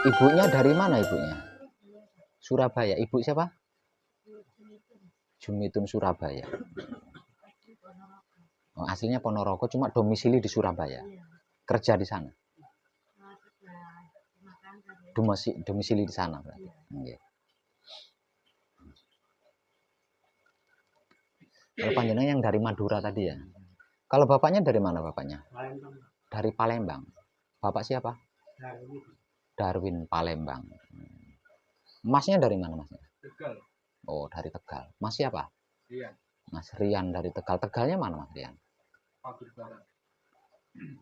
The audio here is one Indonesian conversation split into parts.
Ibunya dari mana ibunya? Surabaya. Ibu siapa? Jumitun Surabaya. Oh, aslinya Ponorogo, cuma domisili di Surabaya. Kerja di sana. Domisili di sana berarti. Okay. Kalau panjenengan yang dari Madura tadi ya. Kalau bapaknya dari mana bapaknya? Palembang. Dari Palembang. Bapak siapa? Darwin. Darwin Palembang. Masnya dari mana masnya? Tegal. Oh, dari Tegal. Mas siapa? Rian. Mas Rian dari Tegal. Tegalnya mana Mas Rian? Pagut Barat.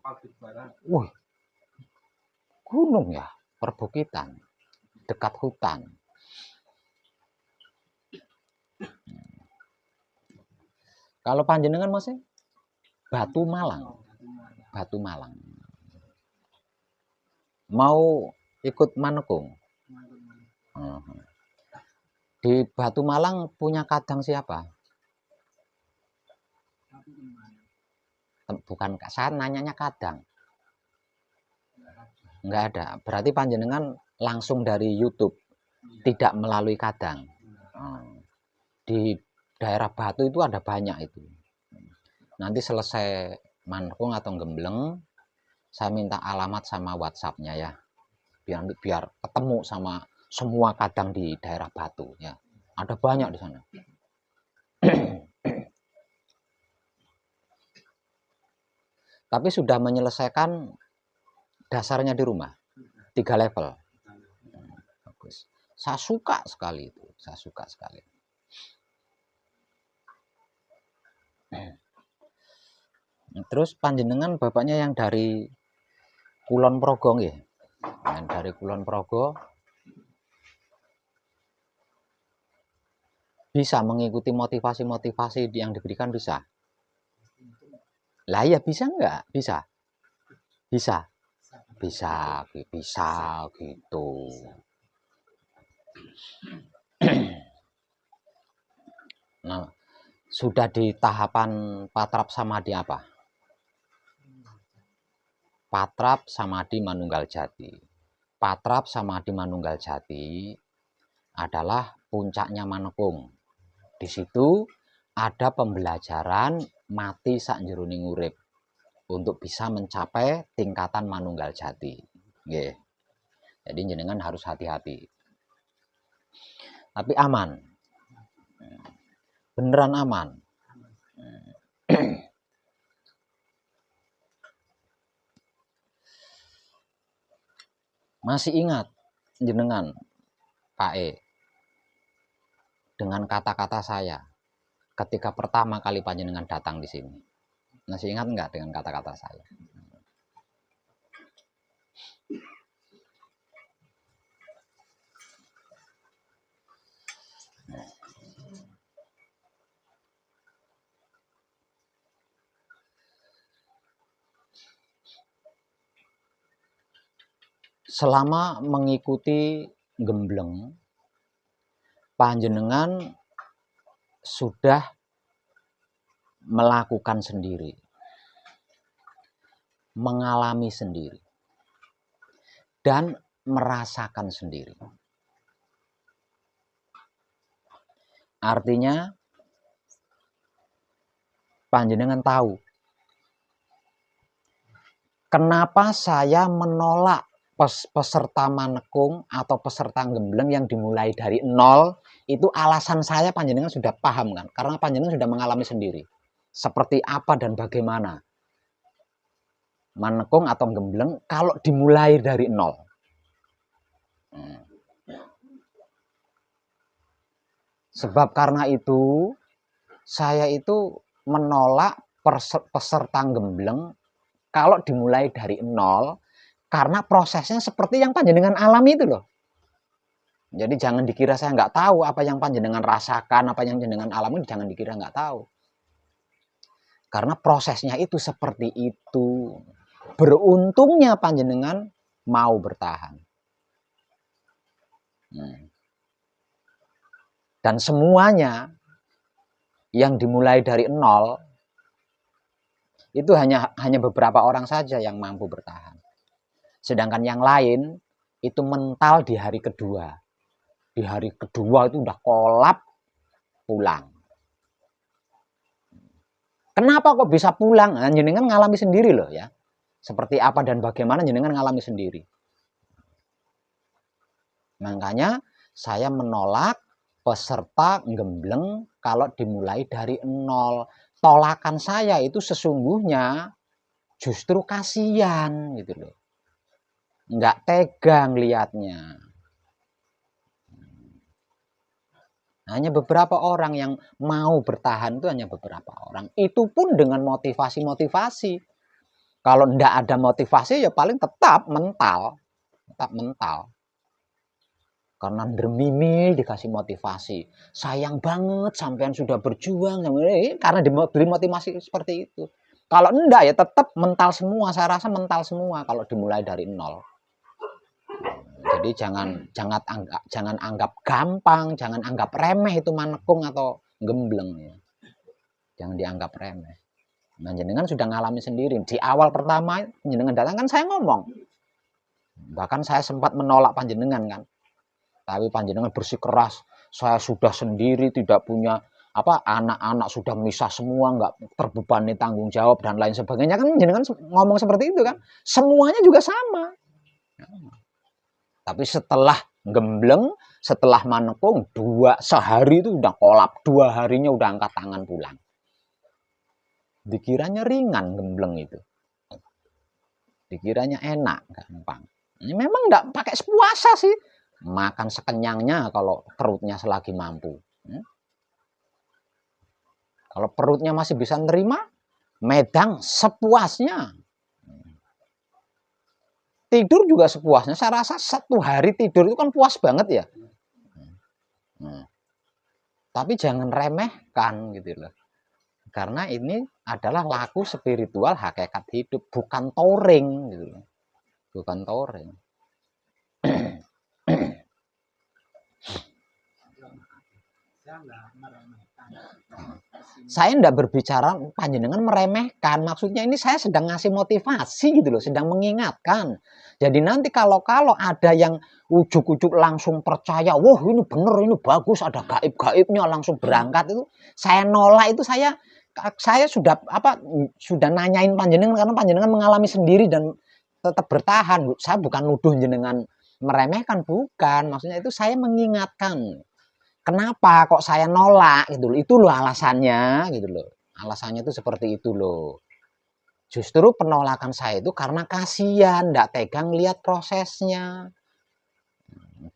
Pagut Barat. Wih, gunung ya, perbukitan, dekat hutan. Kalau panjenengan masih Batu Malang. Batu Malang. Mau ikut manekung? Di Batu Malang punya kadang siapa? Bukan, saya nanyanya kadang. Enggak ada. Berarti panjenengan langsung dari YouTube, tidak melalui kadang. Di daerah Batu itu ada banyak itu. Nanti selesai manekung atau gembleng, saya minta alamat sama WhatsApp-nya ya. Biar ketemu sama semua kadang di daerah Batu ya. Ada banyak di sana. Tapi sudah menyelesaikan dasarnya di rumah 3 level. Bagus. Saya suka sekali itu. Saya suka sekali. Terus panjenengan bapaknya yang dari Kulon Progo nggih? Dan dari Kulon Progo bisa mengikuti motivasi-motivasi yang diberikan, bisa. Lah ya bisa enggak? Bisa. Bisa. Bisa gitu. Nah, sudah di tahapan patrap samadhi apa? Patrap samadhi manunggal jati. Patrap samadhi manunggal jati adalah puncaknya manekung. Di situ ada pembelajaran mati sakjroning urip untuk bisa mencapai tingkatan manunggal jati. Nggih. Jadi jenengan harus hati-hati. Tapi aman. Beneran aman. Masih ingat jenengan Pak E dengan kata-kata saya ketika pertama kali panjenengan datang di sini? Masih ingat enggak dengan kata-kata saya? Selama mengikuti gembleng, panjenengan sudah melakukan sendiri, mengalami sendiri, dan merasakan sendiri. Artinya, panjenengan tahu kenapa saya menolak peserta manekung atau peserta gembleng yang dimulai dari nol. Itu alasan saya panjenengan sudah paham kan, karena panjenengan sudah mengalami sendiri seperti apa dan bagaimana manekung atau gembleng kalau dimulai dari nol. Sebab karena itu saya itu menolak peserta gembleng kalau dimulai dari nol, karena prosesnya seperti yang panjenengan alami itu loh. Jadi jangan dikira saya nggak tahu apa yang panjenengan rasakan, apa yang panjenengan alami, jangan dikira nggak tahu. Karena prosesnya itu seperti itu. Beruntungnya panjenengan mau bertahan. Dan semuanya yang dimulai dari nol itu hanya beberapa orang saja yang mampu bertahan. Sedangkan yang lain itu mental di hari kedua. Di hari kedua itu udah kolap, pulang. Kenapa kok bisa pulang? Nah, jenengan ngalami sendiri loh ya. Seperti apa dan bagaimana jenengan ngalami sendiri. Makanya saya menolak peserta gembleng kalau dimulai dari nol. Tolakan saya itu sesungguhnya justru kasihan gitu loh. Nggak tega ngelihatnya. Hanya beberapa orang yang mau bertahan, itu hanya beberapa orang. Itu pun dengan motivasi-motivasi. Kalau ndak ada motivasi ya paling tetap mental. Tetap mental. Karena dermimil dikasih motivasi. Sayang banget sampean sudah berjuang. Karena diberi motivasi seperti itu. Kalau enggak ya tetap mental semua. Saya rasa mental semua kalau dimulai dari nol. Jadi jangan anggap gampang, jangan anggap remeh itu manekung atau gembleng ya. Jangan dianggap remeh. Nah, jenengan sudah ngalami sendiri. Di awal pertama jenengan datang kan saya ngomong. Bahkan saya sempat menolak panjenengan kan. Tapi panjenengan bersikeras, saya sudah sendiri, tidak punya anak-anak, sudah misah semua, nggak terbebani tanggung jawab dan lain sebagainya kan. Jenengan ngomong seperti itu kan. Semuanya juga sama. Tapi setelah gembleng, setelah manekung, sehari itu udah kolap, 2 harinya udah angkat tangan pulang. Dikiranya ringan gembleng itu. Dikiranya enak, gampang. Ini memang enggak pakai puasa sih. Makan sekenyangnya kalau perutnya selagi mampu. Kalau perutnya masih bisa nerima, medang sepuasnya. tidur juga sepuasnya. Saya rasa 1 hari tidur itu kan puas banget ya. Tapi jangan remehkan gitu loh. Karena ini adalah laku spiritual hakikat hidup, bukan touring gitu loh. Bukan touring. Saya tidak berbicara panjenengan meremehkan, maksudnya ini saya sedang ngasih motivasi gitu loh, sedang mengingatkan. Jadi nanti kalau ada yang ujuk-ujuk langsung percaya, wah ini bener, ini bagus, ada gaib-gaibnya langsung berangkat, itu saya nolak. Itu saya sudah nanyain panjenengan karena panjenengan mengalami sendiri dan tetap bertahan. Saya bukan nuduh jenengan meremehkan, bukan, maksudnya itu saya mengingatkan. Kenapa kok saya nolak gitu loh. Itu loh alasannya gitu loh. Alasannya itu seperti itu loh. Justru penolakan saya itu karena kasihan, enggak tega lihat prosesnya.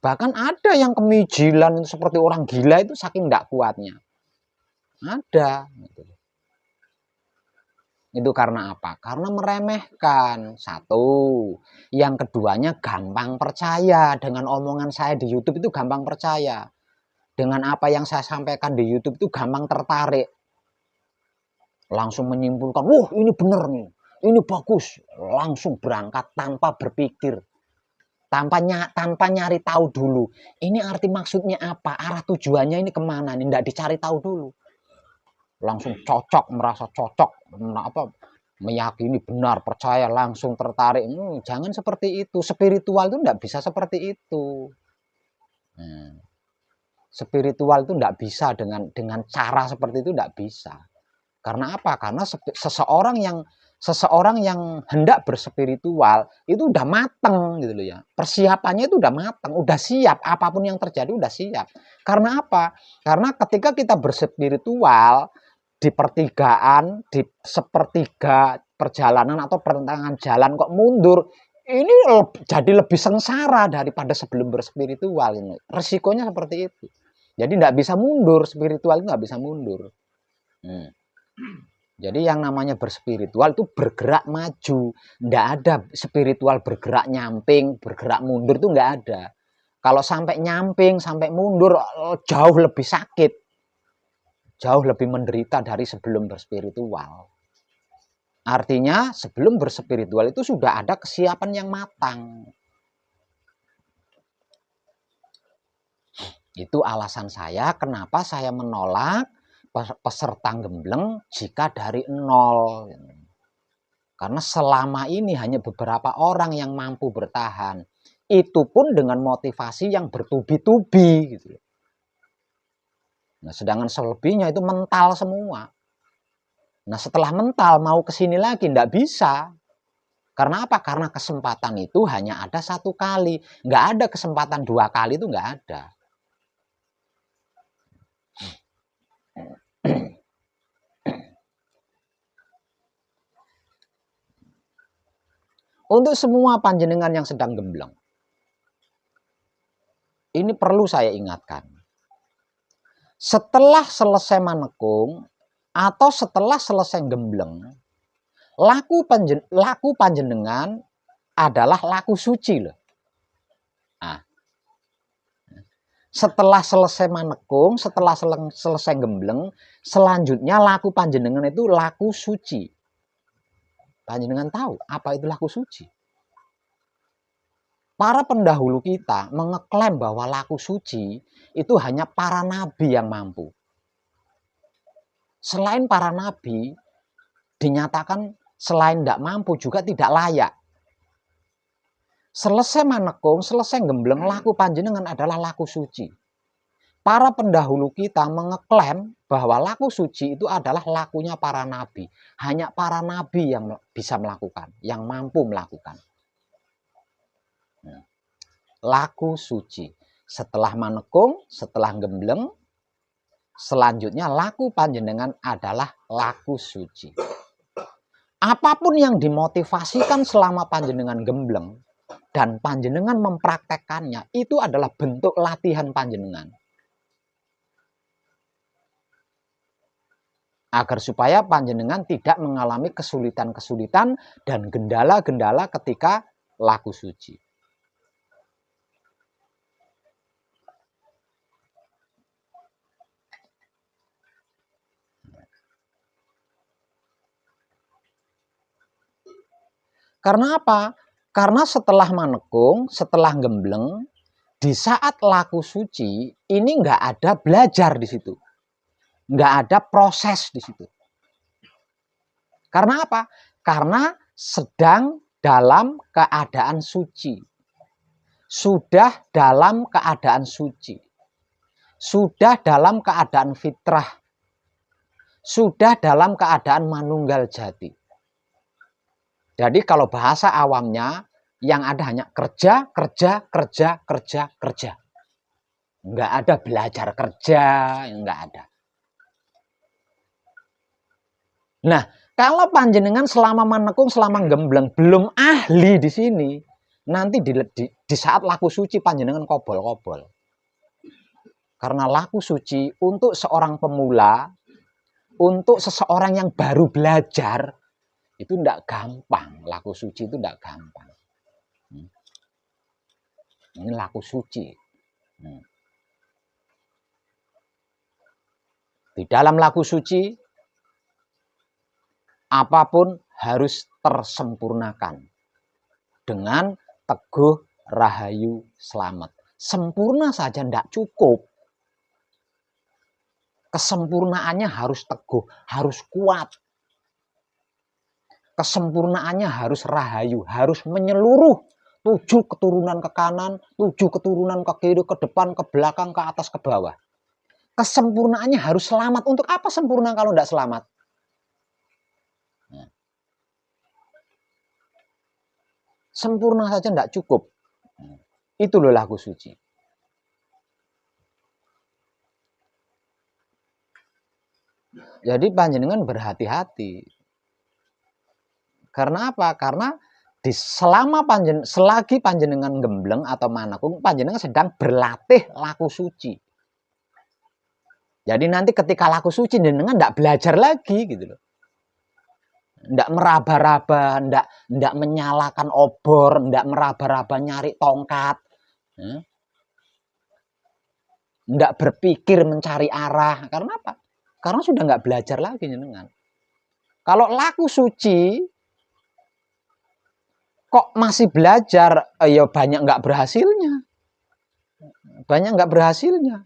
Bahkan ada yang kemijilan seperti orang gila itu saking enggak kuatnya. Ada gitu. Itu karena apa? Karena meremehkan. Satu. Yang keduanya gampang percaya dengan omongan saya di YouTube itu gampang percaya. Dengan apa yang saya sampaikan di YouTube itu gampang tertarik. Langsung menyimpulkan, wah ini bener nih, ini bagus. Langsung berangkat tanpa berpikir. Tanpa nyari tahu dulu. Ini arti maksudnya apa, arah tujuannya ini kemana nih, tidak dicari tahu dulu. Langsung cocok, merasa cocok, meyakini benar, percaya, langsung tertarik. Jangan seperti itu. Spiritual itu tidak bisa seperti itu. Spiritual itu tidak bisa dengan cara seperti itu, tidak bisa. Karena apa? Karena seseorang yang hendak berspiritual itu udah mateng gitu loh ya. Persiapannya itu udah mateng, udah siap, apapun yang terjadi udah siap. Karena apa? Karena ketika kita berspiritual di pertigaan, di sepertiga perjalanan atau pertengahan jalan kok mundur, ini jadi lebih sengsara daripada sebelum berspiritual ini. Resikonya seperti itu. Jadi tidak bisa mundur, spiritual itu nggak bisa mundur. Jadi yang namanya berspiritual itu bergerak maju. Tidak ada spiritual bergerak nyamping, bergerak mundur itu nggak ada. Kalau sampai nyamping, sampai mundur, jauh lebih sakit. Jauh lebih menderita dari sebelum berspiritual. Artinya sebelum berspiritual itu sudah ada kesiapan yang matang. Itu alasan saya kenapa saya menolak peserta gembleng jika dari nol. Karena selama ini hanya beberapa orang yang mampu bertahan. Itu pun dengan motivasi yang bertubi-tubi gitu. Nah, sedangkan selebihnya itu mental semua. Nah, setelah mental mau kesini lagi tidak bisa. Karena apa? Karena kesempatan itu hanya ada 1 kali. Nggak ada kesempatan 2 kali, itu nggak ada. Untuk semua panjenengan yang sedang gembleng, ini perlu saya ingatkan. Setelah selesai manekung atau setelah selesai gembleng, laku panjenengan adalah laku suci loh. Nah, setelah selesai manekung, setelah selesai gembleng, selanjutnya laku panjenengan itu laku suci. Panjenengan tahu apa itu laku suci? Para pendahulu kita mengeklaim bahwa laku suci itu hanya para nabi yang mampu. Selain para nabi, dinyatakan selain tidak mampu juga tidak layak. Selesai manekung, selesai gembleng, laku panjenengan adalah laku suci. Para pendahulu kita mengeklaim bahwa laku suci itu adalah lakunya para nabi. Hanya para nabi yang bisa melakukan, yang mampu melakukan. Laku suci. Setelah manekung, setelah gembleng, selanjutnya laku panjenengan adalah laku suci. Apapun yang dimotivasikan selama panjenengan gembleng dan panjenengan mempraktekkannya, itu adalah bentuk latihan panjenengan. Agar supaya panjenengan tidak mengalami kesulitan-kesulitan dan gendala-gendala ketika laku suci. Karena apa? Karena setelah manekung, setelah gembleng, di saat laku suci, ini nggak ada belajar di situ. Nggak ada proses di situ. Karena apa? Karena sedang dalam keadaan suci. Sudah dalam keadaan suci. Sudah dalam keadaan fitrah. Sudah dalam keadaan manunggal jati. Jadi kalau bahasa awamnya, yang ada hanya kerja, kerja, kerja, kerja, kerja. Nggak ada belajar kerja, nggak ada. Nah, kalau panjenengan selama manekung, selama gembleng, belum ahli di sini, nanti di saat laku suci panjenengan kobol-kobol. Karena laku suci untuk seorang pemula, untuk seseorang yang baru belajar, itu tidak gampang. Laku suci itu tidak gampang. Ini laku suci. Di dalam laku suci, apapun harus tersempurnakan dengan teguh rahayu selamat. Sempurna saja tidak cukup. Kesempurnaannya harus teguh, harus kuat. Kesempurnaannya harus rahayu, harus menyeluruh. 7 keturunan ke kanan, 7 keturunan ke kiri, ke depan, ke belakang, ke atas, ke bawah. Kesempurnaannya harus selamat. Untuk apa sempurna kalau tidak selamat? Sempurna saja tidak cukup. Itu loh laku suci. Jadi panjenengan berhati-hati. Karena apa? Karena selagi panjenengan gembleng atau manekung, panjenengan sedang berlatih laku suci. Jadi nanti ketika laku suci, jenengan tidak belajar lagi gitu loh. Tidak meraba-raba, tidak menyalakan obor, tidak meraba-raba nyari tongkat. Tidak berpikir mencari arah. Karena apa? Karena sudah nggak belajar lagi jenengan. Kalau laku suci, kok masih belajar, ya banyak nggak berhasilnya. Banyak nggak berhasilnya.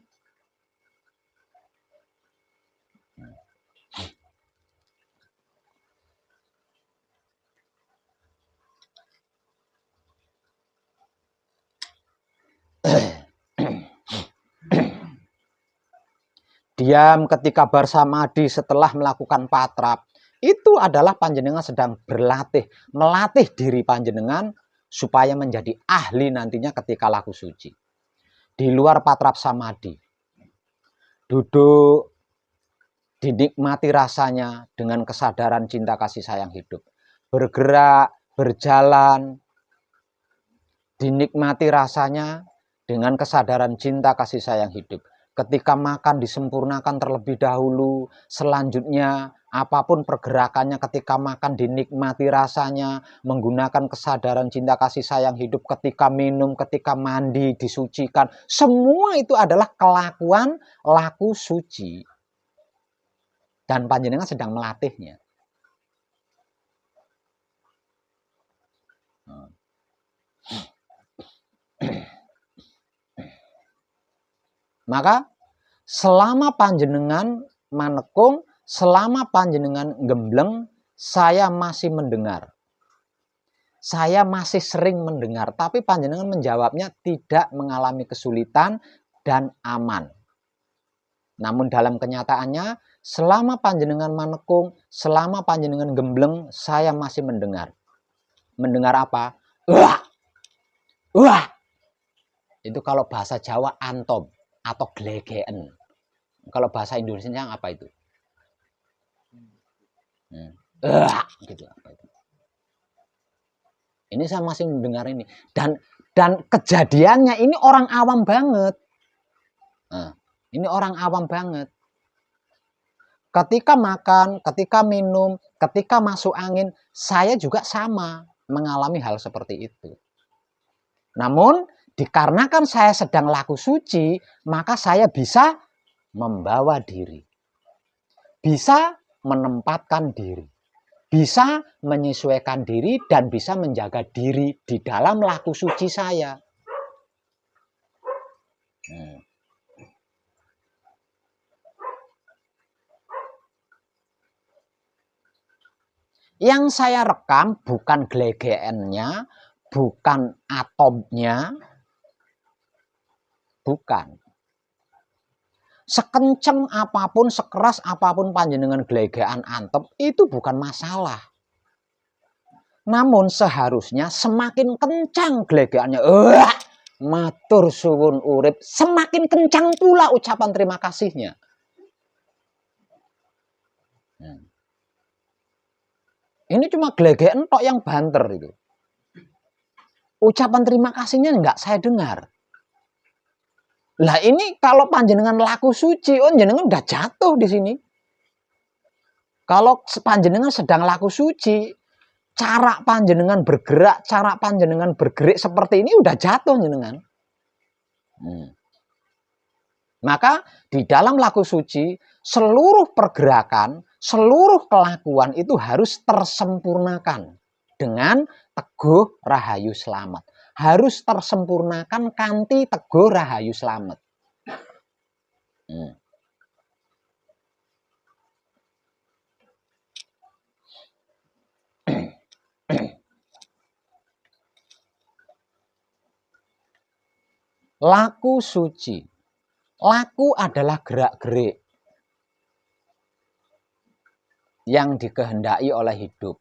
Diam ketika bersamadi setelah melakukan patrap, itu adalah panjenengan sedang berlatih, melatih diri panjenengan supaya menjadi ahli nantinya ketika laku suci. Di luar patrap samadi, duduk, dinikmati rasanya dengan kesadaran cinta kasih sayang hidup. Bergerak, berjalan, dinikmati rasanya dengan kesadaran cinta kasih sayang hidup. Ketika makan disempurnakan terlebih dahulu, selanjutnya apapun pergerakannya ketika makan dinikmati rasanya, menggunakan kesadaran cinta kasih sayang hidup, ketika minum, ketika mandi disucikan. Semua itu adalah kelakuan laku suci. Dan panjenengan sedang melatihnya. Maka selama panjenengan manekung, selama panjenengan gembleng, saya masih mendengar. Saya masih sering mendengar, tapi panjenengan menjawabnya tidak mengalami kesulitan dan aman. Namun dalam kenyataannya, selama panjenengan manekung, selama panjenengan gembleng, saya masih mendengar. Mendengar apa? Wah! Wah! Itu kalau bahasa Jawa antom atau glegeen. Kalau bahasa Indonesia apa itu? Gitu apa itu? Ini saya masih mendengar ini. Dan kejadiannya ini orang awam banget. Ini orang awam banget. Ketika makan, ketika minum, ketika masuk angin, saya juga sama. mengalami hal seperti itu. Namun, dikarenakan saya sedang laku suci, maka saya bisa membawa diri. Bisa menempatkan diri. Bisa menyesuaikan diri dan bisa menjaga diri di dalam laku suci saya. Yang saya rekam bukan GLGN-nya, bukan atomnya, bukan. Sekenceng apapun, sekeras apapun panjenengan gelegean antep, itu bukan masalah. Namun seharusnya semakin kencang gelegeannya, matur suwun urip, semakin kencang pula ucapan terima kasihnya. Ini cuma gelegean tok yang banter itu. Ucapan terima kasihnya enggak saya dengar. Lah ini kalau panjenengan laku suci, jenengan udah jatuh di sini. Kalau panjenengan sedang laku suci, cara panjenengan bergerak, cara panjenengan bergerik seperti ini udah jatuh jenengan. Maka di dalam laku suci, seluruh pergerakan, seluruh kelakuan itu harus tersempurnakan dengan teguh rahayu selamat. Harus tersempurnakan kanthi teguh rahayu selamat. Laku suci. Laku adalah gerak-gerik yang dikehendaki oleh hidup.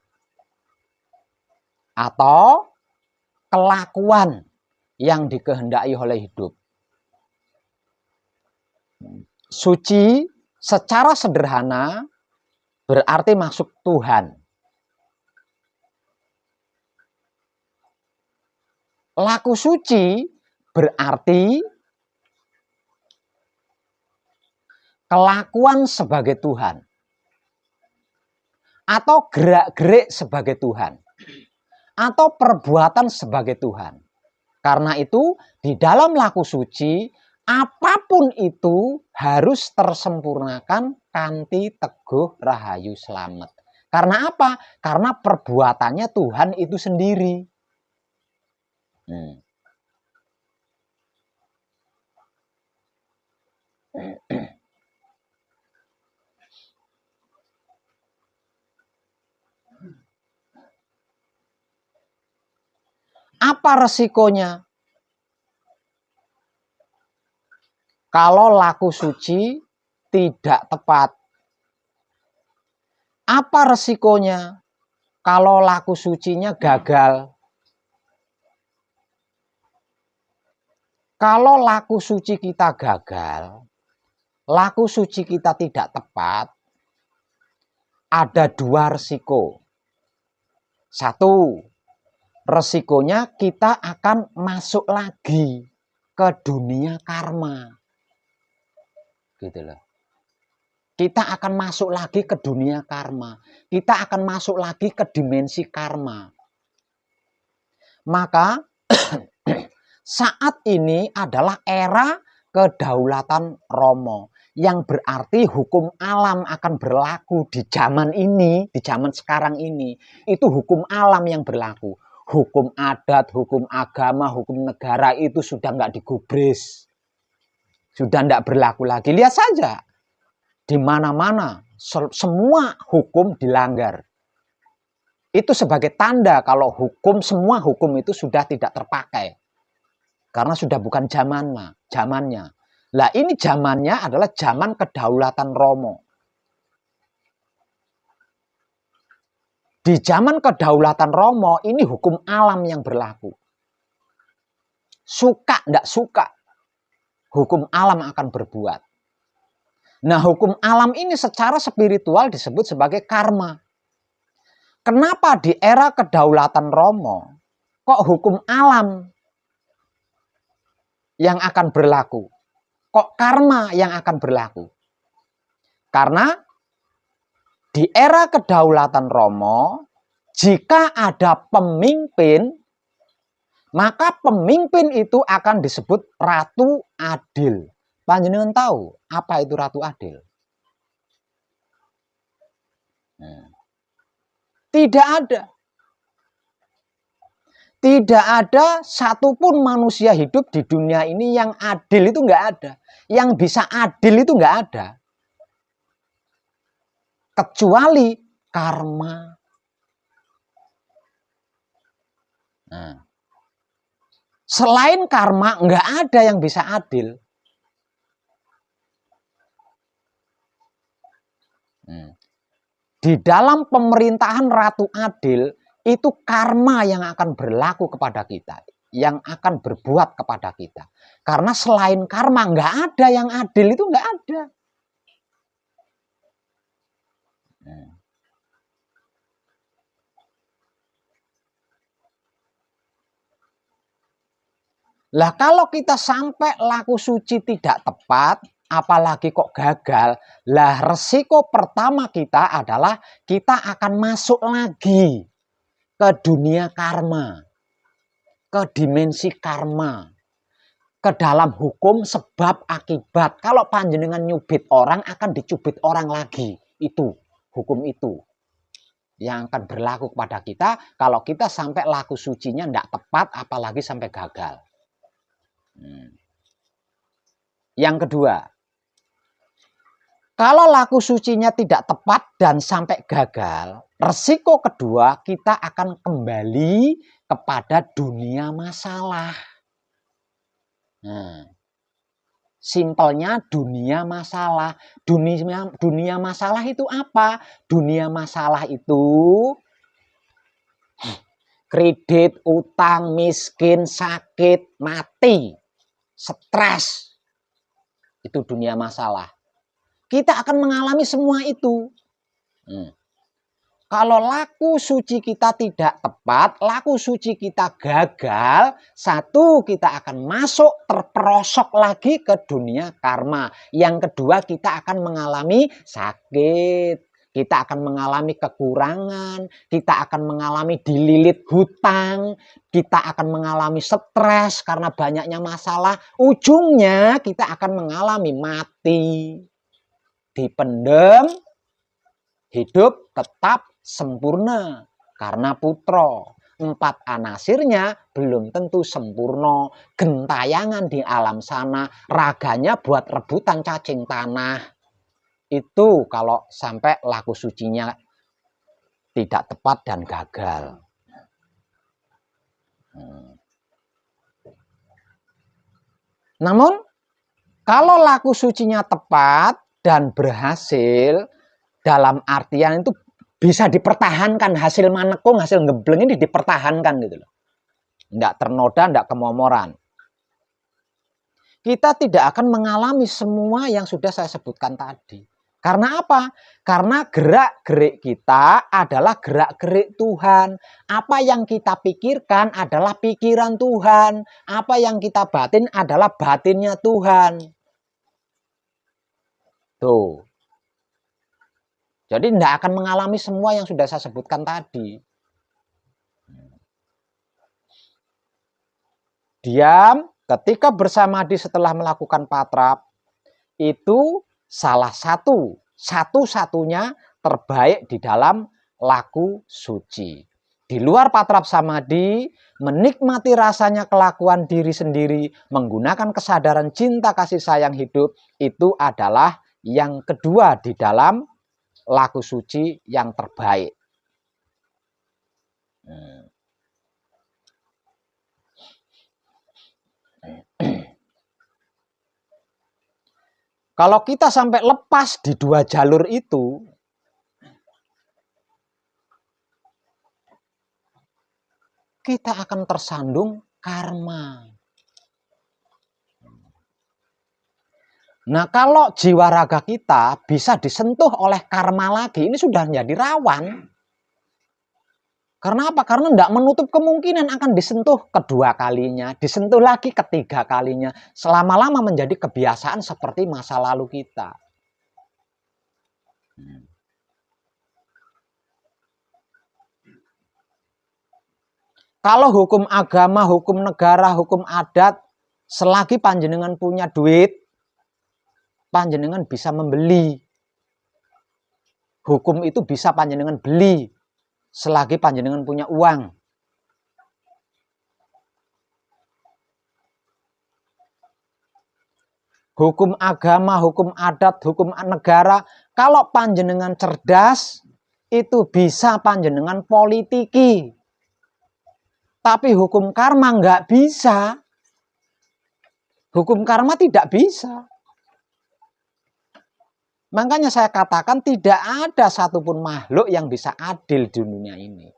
Atau kelakuan yang dikehendaki oleh hidup. Suci secara sederhana berarti masuk Tuhan. Laku suci berarti kelakuan sebagai Tuhan. Atau gerak-gerik sebagai Tuhan. Atau perbuatan sebagai Tuhan. Karena itu di dalam laku suci, apapun itu harus tersempurnakan kanthi teguh rahayu selamat. Karena apa? Karena perbuatannya Tuhan itu sendiri. Apa resikonya? Kalau laku suci tidak tepat. Apa resikonya? Kalau laku sucinya gagal. Kalau laku suci kita gagal, laku suci kita tidak tepat, ada dua resiko. Satu, resikonya kita akan masuk lagi ke dunia karma. Gitu loh. Kita akan masuk lagi ke dunia karma. Kita akan masuk lagi ke dimensi karma. Maka saat ini adalah era kedaulatan Romo. Yang berarti hukum alam akan berlaku di zaman ini, di zaman sekarang ini. Itu hukum alam yang berlaku. Hukum adat, hukum agama, hukum negara itu sudah nggak digubris. Sudah nggak berlaku lagi. Lihat saja. Di mana-mana semua hukum dilanggar. Itu sebagai tanda kalau semua hukum itu sudah tidak terpakai. Karena sudah bukan zamannya. Lah ini zamannya adalah zaman kedaulatan Romo. Di zaman kedaulatan Romo ini hukum alam yang berlaku. Suka tidak suka, hukum alam akan berbuat. Nah, hukum alam ini secara spiritual disebut sebagai karma. Kenapa di era kedaulatan Romo kok hukum alam yang akan berlaku? Kok karma yang akan berlaku? Karena di era kedaulatan Romo, jika ada pemimpin, maka pemimpin itu akan disebut ratu adil. Panjenengan tahu apa itu ratu adil? Tidak ada. Tidak ada satupun manusia hidup di dunia ini yang adil, itu nggak ada. Yang bisa adil itu nggak ada. Kecuali karma. Nah, selain karma nggak ada yang bisa adil. Di dalam pemerintahan ratu adil itu karma yang akan berlaku kepada kita, yang akan berbuat kepada kita. Karena selain karma nggak ada yang adil, itu nggak ada. Lah kalau kita sampai laku suci tidak tepat, apalagi kok gagal, lah resiko pertama kita adalah kita akan masuk lagi ke dunia karma, ke dimensi karma, ke dalam hukum sebab akibat. Kalau panjenengan nyubit orang, akan dicubit orang lagi. Itu hukum itu yang akan berlaku kepada kita kalau kita sampai laku sucinya tidak tepat, apalagi sampai gagal. Yang kedua, kalau laku sucinya tidak tepat dan sampai gagal, resiko kedua kita akan kembali kepada dunia masalah. Simpelnya dunia masalah. Dunia masalah itu apa? Dunia masalah itu kredit, utang, miskin, sakit, mati, stres. Itu dunia masalah. Kita akan mengalami semua itu. Kalau laku suci kita tidak tepat, laku suci kita gagal, satu, kita akan masuk terperosok lagi ke dunia karma. Yang kedua, kita akan mengalami sakit, kita akan mengalami kekurangan, kita akan mengalami dililit hutang, kita akan mengalami stres karena banyaknya masalah. Ujungnya kita akan mengalami mati, dipendem, hidup tetap sempurna karena putra. 4 anasirnya belum tentu sempurna. Gentayangan di alam sana, raganya buat rebutan cacing tanah. Itu kalau sampai laku sucinya tidak tepat dan gagal. Namun kalau laku sucinya tepat dan berhasil, dalam artian itu bisa dipertahankan, hasil manekung, hasil ngebleng ini dipertahankan gitu loh. Enggak ternoda, enggak kemomoran. Kita tidak akan mengalami semua yang sudah saya sebutkan tadi. Karena apa? Karena gerak-gerik kita adalah gerak-gerik Tuhan. Apa yang kita pikirkan adalah pikiran Tuhan. Apa yang kita batin adalah batinnya Tuhan. Tuh. Jadi tidak akan mengalami semua yang sudah saya sebutkan tadi. Diam ketika bersamadi setelah melakukan patrap, itu salah satu-satunya terbaik di dalam laku suci. Di luar patrap samadhi, menikmati rasanya kelakuan diri sendiri, menggunakan kesadaran cinta kasih sayang hidup, itu adalah yang kedua di dalam laku suci yang terbaik. Kalau kita sampai lepas di 2 jalur itu, kita akan tersandung karma. Nah, kalau jiwa raga kita bisa disentuh oleh karma lagi, ini sudah menjadi rawan. Karena apa? Karena tidak menutup kemungkinan akan disentuh kedua kalinya, disentuh lagi ketiga kalinya. Selama-lama menjadi kebiasaan seperti masa lalu kita. Kalau hukum agama, hukum negara, hukum adat, selagi panjenengan punya duit, panjenengan bisa membeli. Hukum itu bisa panjenengan beli selagi panjenengan punya uang. Hukum agama, hukum adat, hukum negara, kalau panjenengan cerdas, itu bisa panjenengan politiki. Tapi hukum karma nggak bisa. Hukum karma tidak bisa. Makanya saya katakan tidak ada satupun makhluk yang bisa adil di dunia ini.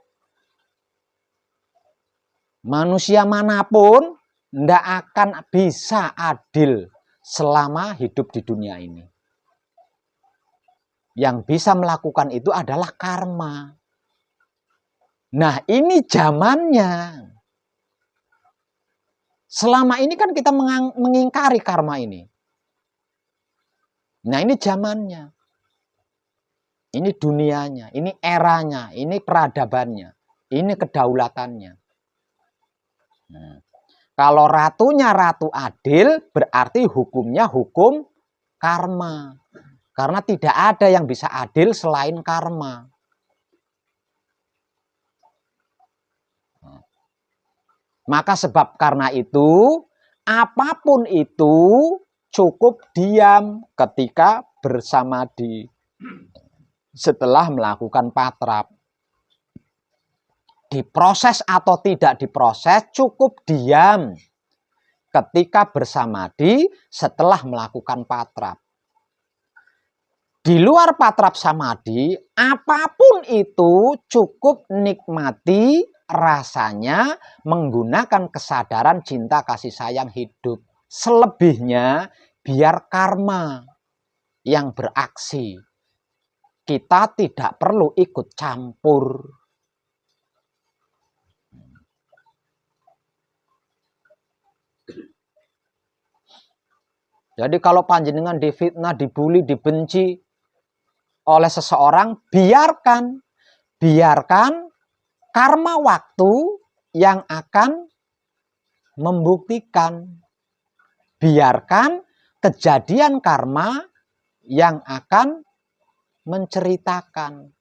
Manusia manapun tidak akan bisa adil selama hidup di dunia ini. Yang bisa melakukan itu adalah karma. Nah, ini zamannya. Selama ini kan kita mengingkari karma ini. Nah, ini zamannya. Ini dunianya, ini eranya, ini peradabannya, ini kedaulatannya. Nah, kalau ratunya ratu adil, berarti hukumnya hukum karma. Karena tidak ada yang bisa adil selain karma. Maka sebab karena itu, apapun itu cukup diam ketika bersamadi setelah melakukan patrap. Diproses atau tidak diproses, cukup diam ketika bersamadi setelah melakukan patrap. Di luar patrap samadi, apapun itu cukup nikmati rasanya menggunakan kesadaran cinta kasih sayang hidup. Selebihnya biar karma yang beraksi. Kita tidak perlu ikut campur. Jadi kalau panjenengan difitnah, dibully, dibenci oleh seseorang, biarkan karma waktu yang akan membuktikan. Biarkan kejadian karma yang akan menceritakan.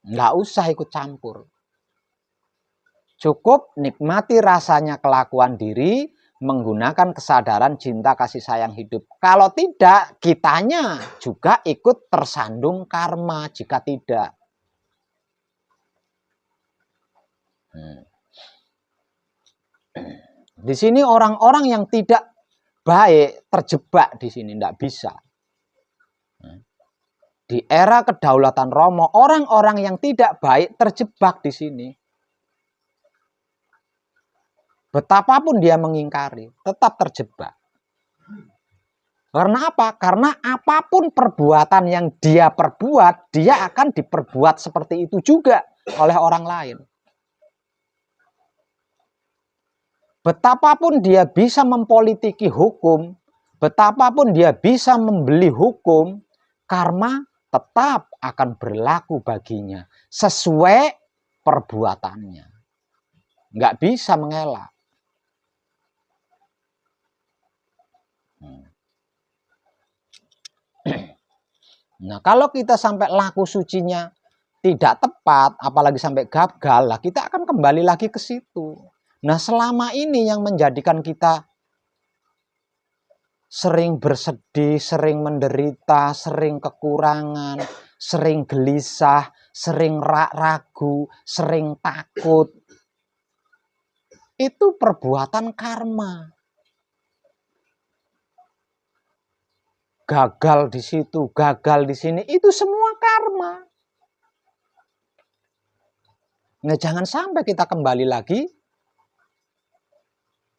Nggak usah ikut campur. Cukup nikmati rasanya kelakuan diri menggunakan kesadaran cinta kasih sayang hidup. Kalau tidak, kitanya juga ikut tersandung karma jika tidak. Di sini orang-orang yang tidak baik terjebak di sini, tidak bisa. Di era kedaulatan Romo, orang-orang yang tidak baik terjebak di sini. Betapapun dia mengingkari, tetap terjebak. Karena apa? Karena apapun perbuatan yang dia perbuat, dia akan diperbuat seperti itu juga oleh orang lain. Betapapun dia bisa mempolitiki hukum, betapapun dia bisa membeli hukum, karma tetap akan berlaku baginya sesuai perbuatannya. Nggak bisa mengelak. Nah, kalau kita sampai laku sucinya tidak tepat, apalagi sampai gagal, lah kita akan kembali lagi ke situ. Nah, selama ini yang menjadikan kita sering bersedih, sering menderita, sering kekurangan, sering gelisah, sering ragu, sering takut, itu perbuatan karma. Gagal di situ, gagal di sini, itu semua karma. Nah, jangan sampai kita kembali lagi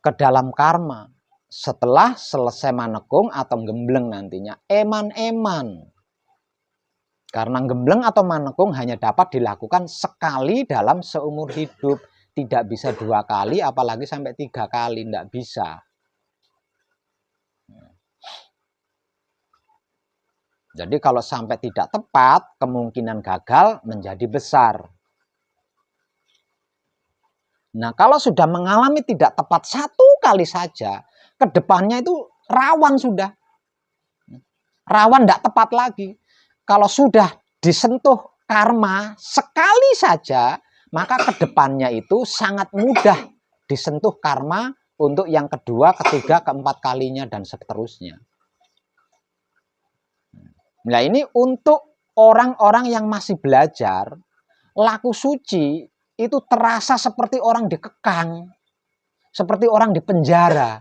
ke dalam karma setelah selesai manekung atau gembleng nantinya. Eman-eman. Karena gembleng atau manekung hanya dapat dilakukan sekali dalam seumur hidup. Tidak bisa 2 kali, apalagi sampai 3 kali. Tidak bisa. Jadi kalau sampai tidak tepat, kemungkinan gagal menjadi besar. Nah, kalau sudah mengalami tidak tepat satu kali saja, ke depannya itu rawan sudah. Rawan tidak tepat lagi. Kalau sudah disentuh karma sekali saja, maka ke depannya itu sangat mudah disentuh karma untuk yang kedua, ketiga, keempat kalinya, dan seterusnya. Nah, ini untuk orang-orang yang masih belajar, laku suci itu terasa seperti orang dikekang, seperti orang di penjara.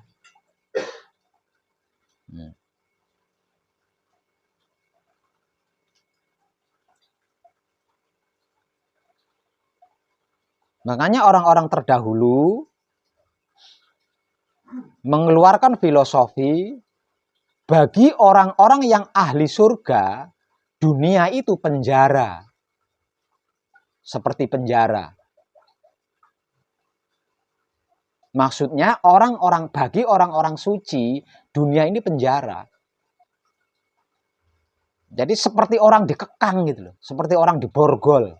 Makanya orang-orang terdahulu mengeluarkan filosofi bagi orang-orang yang ahli surga, dunia itu penjara. Seperti penjara. Maksudnya bagi orang-orang suci, dunia ini penjara. Jadi seperti orang dikekang gitu loh, seperti orang diborgol.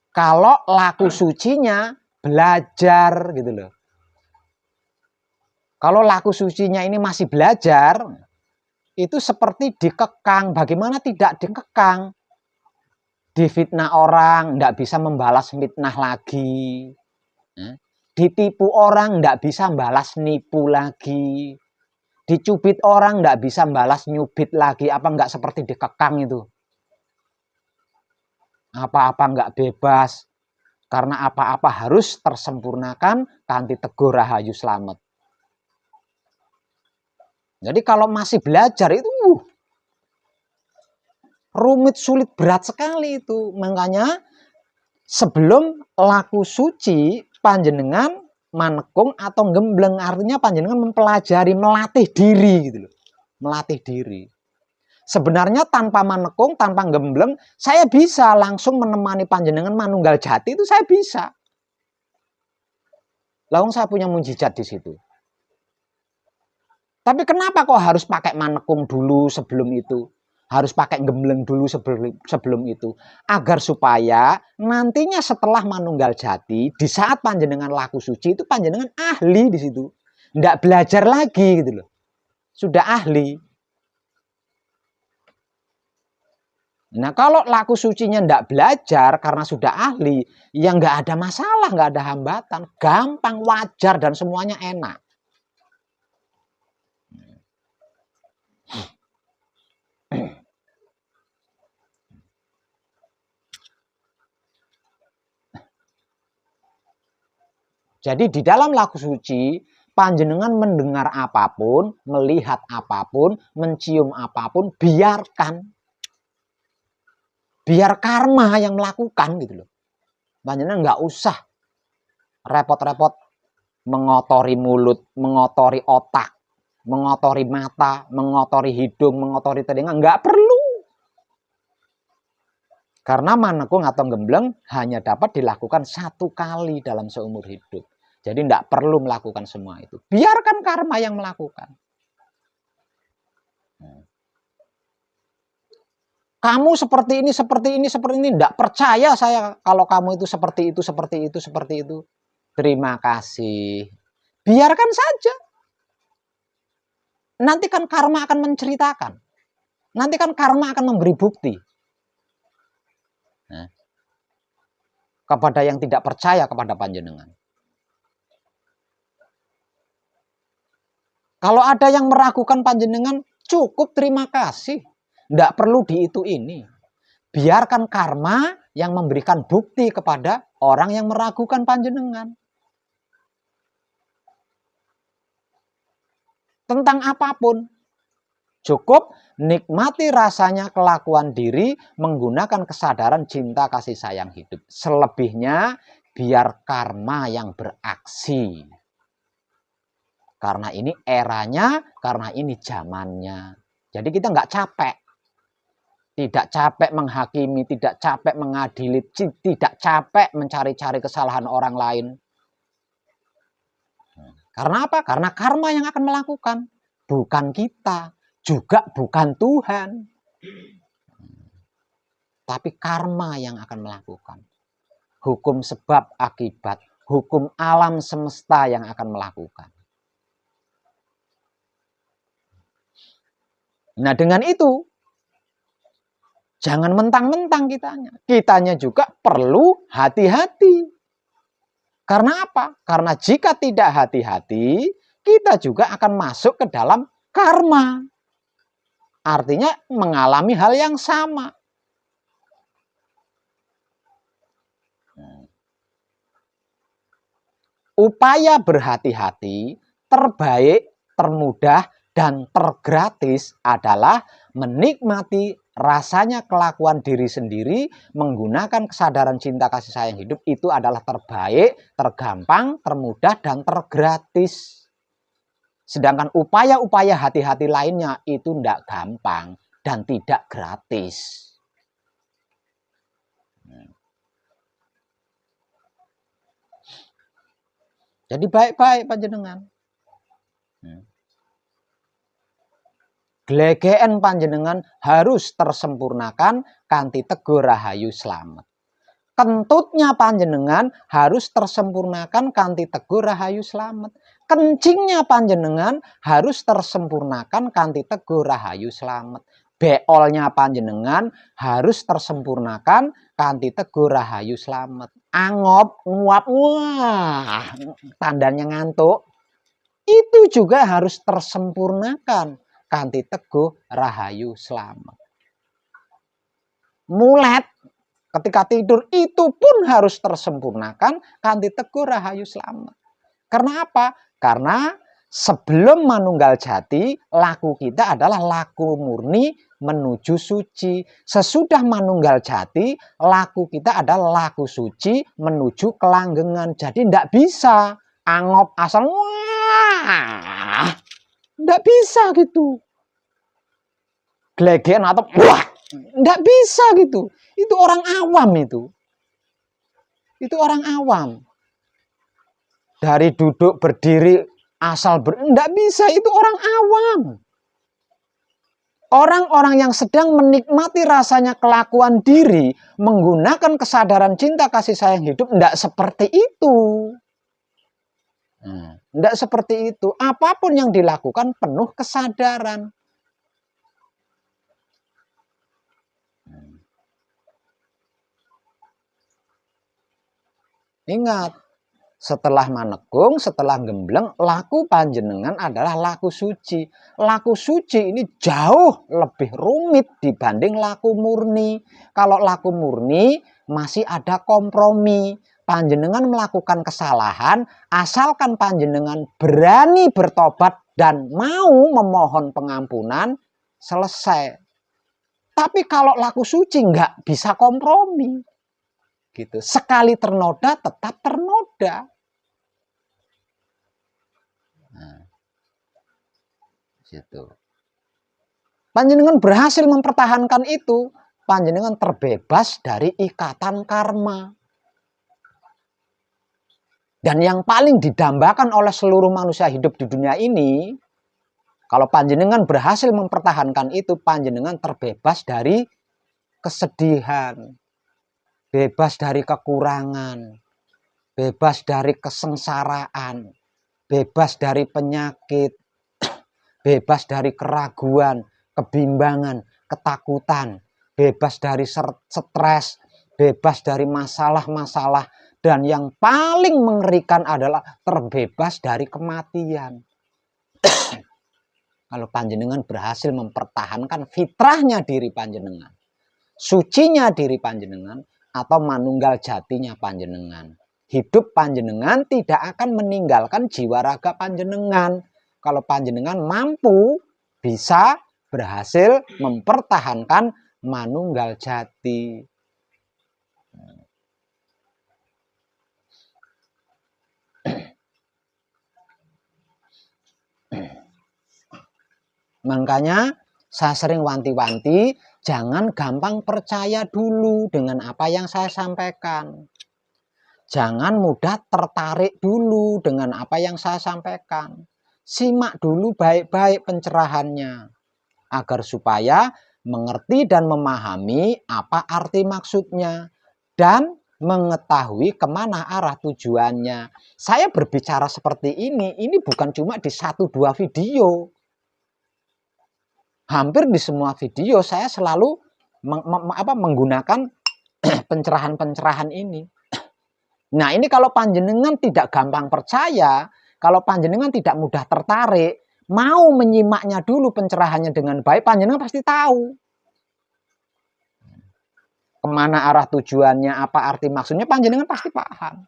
Kalau laku sucinya belajar gitu loh. Kalau laku sucinya ini masih belajar, itu seperti dikekang. Bagaimana tidak dikekang? Difitnah orang, tidak bisa membalas fitnah lagi. Ditipu orang, tidak bisa membalas nipu lagi. Dicubit orang, tidak bisa membalas nyubit lagi. Apa enggak seperti dikekang itu? Apa-apa enggak bebas. Karena apa-apa harus tersempurnakan kanthi teguh rahayu slamet. Jadi kalau masih belajar itu rumit, sulit, berat sekali itu. Makanya sebelum laku suci, panjenengan manekung atau gembleng, artinya panjenengan mempelajari, melatih diri gitu loh. Melatih diri. Sebenarnya tanpa manekung, tanpa gembleng, saya bisa langsung menemani panjenengan manunggal jati, itu saya bisa. Lalu saya punya mujizat di situ. Tapi kenapa kok harus pakai manekung dulu sebelum itu? Harus pakai gembleng dulu sebelum itu. Agar supaya nantinya setelah manunggal jati, di saat panjenengan laku suci itu panjenengan ahli di situ. Nggak belajar lagi gitu loh. Sudah ahli. Nah, kalau laku sucinya nggak belajar karena sudah ahli, ya nggak ada masalah, nggak ada hambatan. Gampang, wajar, dan semuanya enak. Jadi di dalam laku suci, panjenengan mendengar apapun, melihat apapun, mencium apapun, biarkan. Biar karma yang melakukan gitu loh. Panjenengan nggak usah repot-repot mengotori mulut, mengotori otak, mengotori mata, mengotori hidung, mengotori telinga. Nggak perlu. Karena manekung atau gembleng hanya dapat dilakukan satu kali dalam seumur hidup. Jadi tidak perlu melakukan semua itu. Biarkan karma yang melakukan. Kamu seperti ini, seperti ini, seperti ini. Tidak percaya saya kalau kamu itu seperti itu, seperti itu, seperti itu. Terima kasih. Biarkan saja. Nanti kan karma akan menceritakan. Nanti kan karma akan memberi bukti. Nah, kepada yang tidak percaya kepada panjenengan. Kalau ada yang meragukan panjenengan, cukup terima kasih. Tidak perlu di itu ini. Biarkan karma yang memberikan bukti kepada orang yang meragukan panjenengan. Tentang apapun. Cukup nikmati rasanya kelakuan diri menggunakan kesadaran cinta kasih sayang hidup. Selebihnya biar karma yang beraksi. Karena ini eranya, karena ini zamannya. Jadi kita nggak capek. Tidak capek menghakimi, tidak capek mengadili, tidak capek mencari-cari kesalahan orang lain. Karena apa? Karena karma yang akan melakukan. Bukan kita, juga bukan Tuhan. Tapi karma yang akan melakukan. hukum sebab akibat, hukum alam semesta yang akan melakukan. Nah, dengan itu jangan mentang-mentang kitanya. Kitanya juga perlu hati-hati. Karena apa? Karena jika tidak hati-hati, kita juga akan masuk ke dalam karma. Artinya mengalami hal yang sama. Upaya berhati-hati terbaik, termudah, dan tergratis adalah menikmati rasanya kelakuan diri sendiri, menggunakan kesadaran cinta kasih sayang hidup. Itu adalah terbaik, tergampang, termudah, dan tergratis. Sedangkan upaya-upaya hati-hati lainnya itu tidak gampang dan tidak gratis. Jadi baik-baik panjenengan. Glegeken panjenengan harus tersempurnakan kanthi teguh rahayu slamet. Kentutnya panjenengan harus tersempurnakan kanthi teguh rahayu slamet. Kencingnya panjenengan harus tersempurnakan kanthi teguh rahayu slamet. Beolnya panjenengan harus tersempurnakan kanthi teguh rahayu slamet. Angop, nguap, wah, tandanya ngantuk. Itu juga harus tersempurnakan kanthi teguh rahayu slamet. Mulet ketika tidur itu pun harus tersempurnakan kanthi teguh rahayu slamet. Karena apa? Karena sebelum manunggal jati, laku kita adalah laku murni menuju suci. Sesudah manunggal jati, laku kita adalah laku suci menuju kelanggengan. Jadi tidak bisa angop asal wah, tidak bisa gitu. Glegen atau wah, tidak bisa gitu. Itu orang awam itu. Itu orang awam. Dari duduk berdiri asal tidak bisa, itu orang awam. Orang-orang yang sedang menikmati rasanya kelakuan diri menggunakan kesadaran cinta kasih sayang hidup tidak seperti itu. Tidak seperti itu. Apapun yang dilakukan penuh kesadaran. Ingat, setelah manekung, setelah gembleng, laku panjenengan adalah laku suci. Laku suci ini jauh lebih rumit dibanding laku murni. Kalau laku murni masih ada kompromi. Panjenengan melakukan kesalahan, asalkan panjenengan berani bertobat dan mau memohon pengampunan, selesai. Tapi kalau laku suci nggak bisa kompromi. Gitu. Sekali ternoda tetap ternoda. Nah, gitu. Panjenengan berhasil mempertahankan itu, panjenengan terbebas dari ikatan karma. Dan yang paling didambakan oleh seluruh manusia hidup di dunia ini, kalau panjenengan berhasil mempertahankan itu, panjenengan terbebas dari kesedihan, bebas dari kekurangan, bebas dari kesengsaraan, bebas dari penyakit, bebas dari keraguan, kebimbangan, ketakutan, bebas dari stres, bebas dari masalah-masalah, dan yang paling mengerikan adalah terbebas dari kematian. Kalau panjenengan berhasil mempertahankan fitrahnya diri panjenengan, sucinya diri panjenengan, atau manunggal jatinya panjenengan, hidup panjenengan tidak akan meninggalkan jiwa raga panjenengan. Kalau panjenengan mampu bisa berhasil mempertahankan manunggal jati. Makanya saya sering wanti-wanti, jangan gampang percaya dulu dengan apa yang saya sampaikan. Jangan mudah tertarik dulu dengan apa yang saya sampaikan. Simak dulu baik-baik pencerahannya, agar supaya mengerti dan memahami apa arti maksudnya. Dan mengetahui kemana arah tujuannya. Saya berbicara seperti ini bukan cuma di 1-2 video. Hampir di semua video saya selalu menggunakan pencerahan-pencerahan ini. Nah, ini kalau panjenengan tidak gampang percaya, kalau panjenengan tidak mudah tertarik, mau menyimaknya dulu pencerahannya dengan baik, panjenengan pasti tahu kemana arah tujuannya, apa arti maksudnya, panjenengan pasti paham.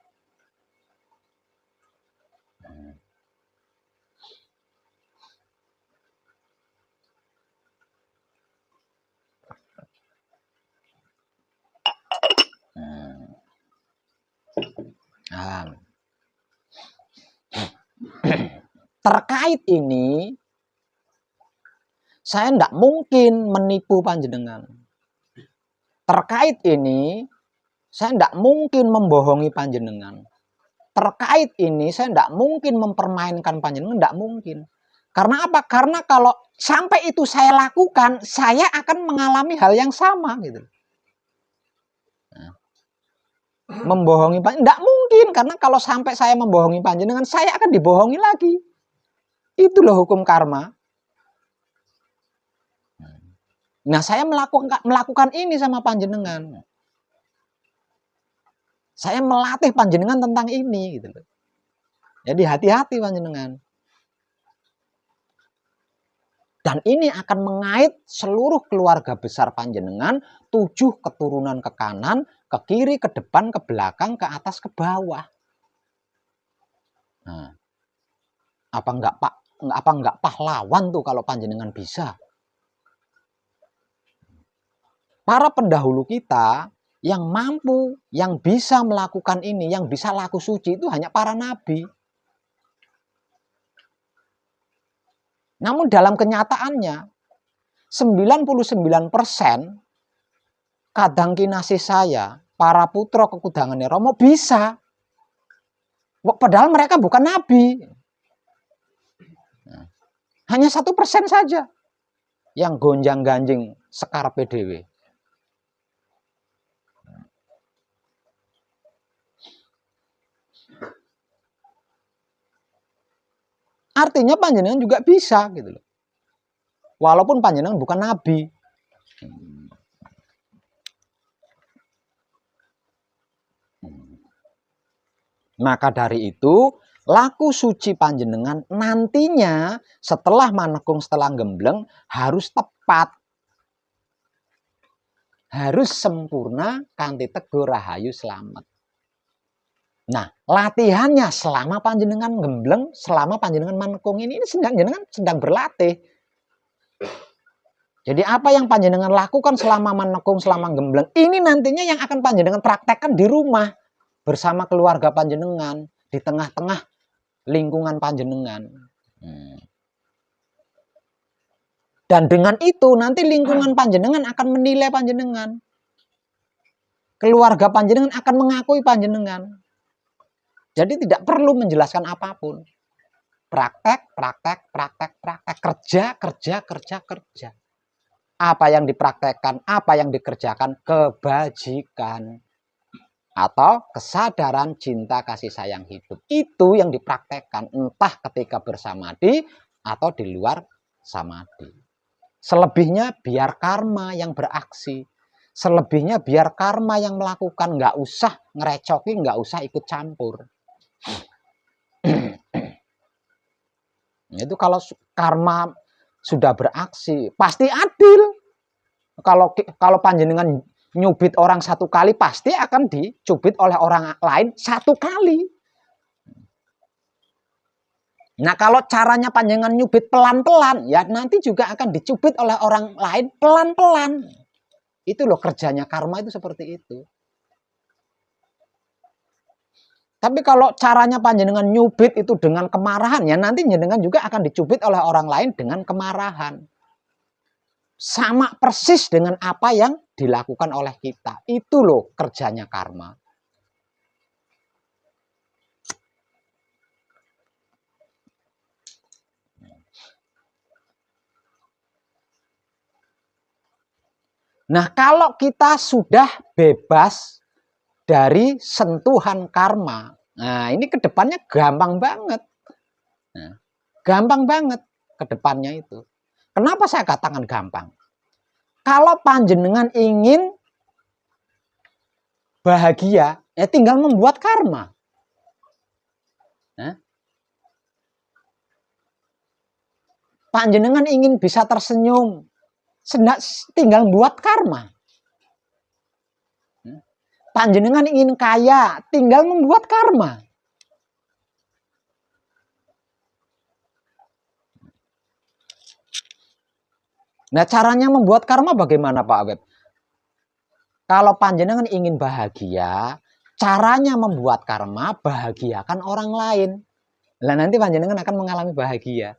Terkait ini, saya tidak mungkin menipu panjenengan. Terkait ini, saya tidak mungkin membohongi panjenengan. Terkait ini, saya tidak mungkin mempermainkan panjenengan, tidak mungkin. Karena apa? Karena kalau sampai itu saya lakukan, saya akan mengalami hal yang sama gitu. Membohongi panjenengan tidak mungkin, karena kalau sampai saya membohongi panjenengan, saya akan dibohongi lagi. Itu loh hukum karma. Nah, saya melakukan ini sama panjenengan. Saya melatih panjenengan tentang ini gitu loh. Jadi hati-hati panjenengan. Dan ini akan mengait seluruh keluarga besar panjenengan, 7 keturunan ke kanan, ke kiri, ke depan, ke belakang, ke atas, ke bawah. Nah, apa enggak pahlawan tuh kalau panjenengan bisa? Para pendahulu kita yang mampu, yang bisa melakukan ini, yang bisa laku suci itu hanya para nabi. Namun dalam kenyataannya 99% kadang kinasih saya, para putra kekudangan Romo bisa. Padahal mereka bukan nabi. Hanya 1% saja yang gonjang-ganjing sekar PDW. Artinya panjenengan juga bisa gitu loh. Walaupun panjenengan bukan nabi. Maka dari itu, laku suci panjenengan nantinya setelah manekung, setelah gembleng harus tepat. Harus sempurna kanthi teguh rahayu selamat. Nah, latihannya selama panjenengan gembleng, selama panjenengan manekung ini panjenengan sedang berlatih. Jadi apa yang panjenengan lakukan selama manekung, selama gembleng, ini nantinya yang akan panjenengan praktekkan di rumah bersama keluarga panjenengan, di tengah-tengah lingkungan panjenengan. Dan dengan itu nanti lingkungan panjenengan akan menilai panjenengan. Keluarga panjenengan akan mengakui panjenengan. Jadi tidak perlu menjelaskan apapun. Praktek, praktek, praktek, praktek. Kerja, kerja, kerja, kerja. Apa yang dipraktekkan, apa yang dikerjakan, kebajikan. Atau kesadaran cinta kasih sayang hidup. Itu yang dipraktekkan. Entah ketika bersamadi atau di luar samadi. Selebihnya biar karma yang beraksi. Selebihnya biar karma yang melakukan. Nggak usah ngerecoki, nggak usah ikut campur. Itu kalau karma sudah beraksi pasti adil. Kalau panjenengan nyubit orang 1 kali, pasti akan dicubit oleh orang lain 1 kali. Nah, kalau caranya panjenengan nyubit pelan-pelan, ya nanti juga akan dicubit oleh orang lain pelan-pelan. Itu loh kerjanya karma, itu seperti itu. Tapi kalau caranya panjenengan nyubit itu dengan kemarahan, ya nanti panjenengan juga akan dicubit oleh orang lain dengan kemarahan. Sama persis dengan apa yang dilakukan oleh kita. Itu loh kerjanya karma. Nah, kalau kita sudah bebas dari sentuhan karma. Nah, ini kedepannya gampang banget. Nah, gampang banget kedepannya itu. Kenapa saya katakan gampang? Kalau panjenengan ingin bahagia, ya tinggal membuat karma. Nah, panjenengan ingin bisa tersenyum, tinggal buat karma. Panjenengan ingin kaya, tinggal membuat karma. Nah, caranya membuat karma bagaimana, Pak Web? Kalau panjenengan ingin bahagia, caranya membuat karma, bahagiakan orang lain. Lah nanti panjenengan akan mengalami bahagia.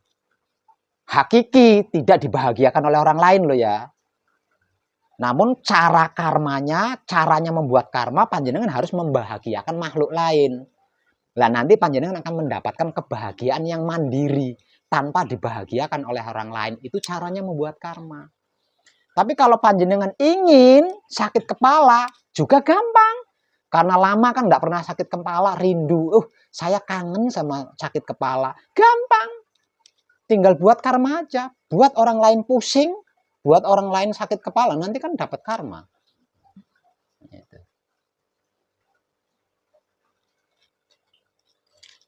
Hakiki, tidak dibahagiakan oleh orang lain loh ya. Namun cara karmanya, caranya membuat karma, panjenengan harus membahagiakan makhluk lain. Lah nanti panjenengan akan mendapatkan kebahagiaan yang mandiri tanpa dibahagiakan oleh orang lain. Itu caranya membuat karma. Tapi kalau panjenengan ingin sakit kepala, juga gampang. Karena lama kan nggak pernah sakit kepala, rindu. Saya kangen sama sakit kepala. Gampang. Tinggal buat karma aja. Buat orang lain pusing, buat orang lain sakit kepala, nanti kan dapat karma.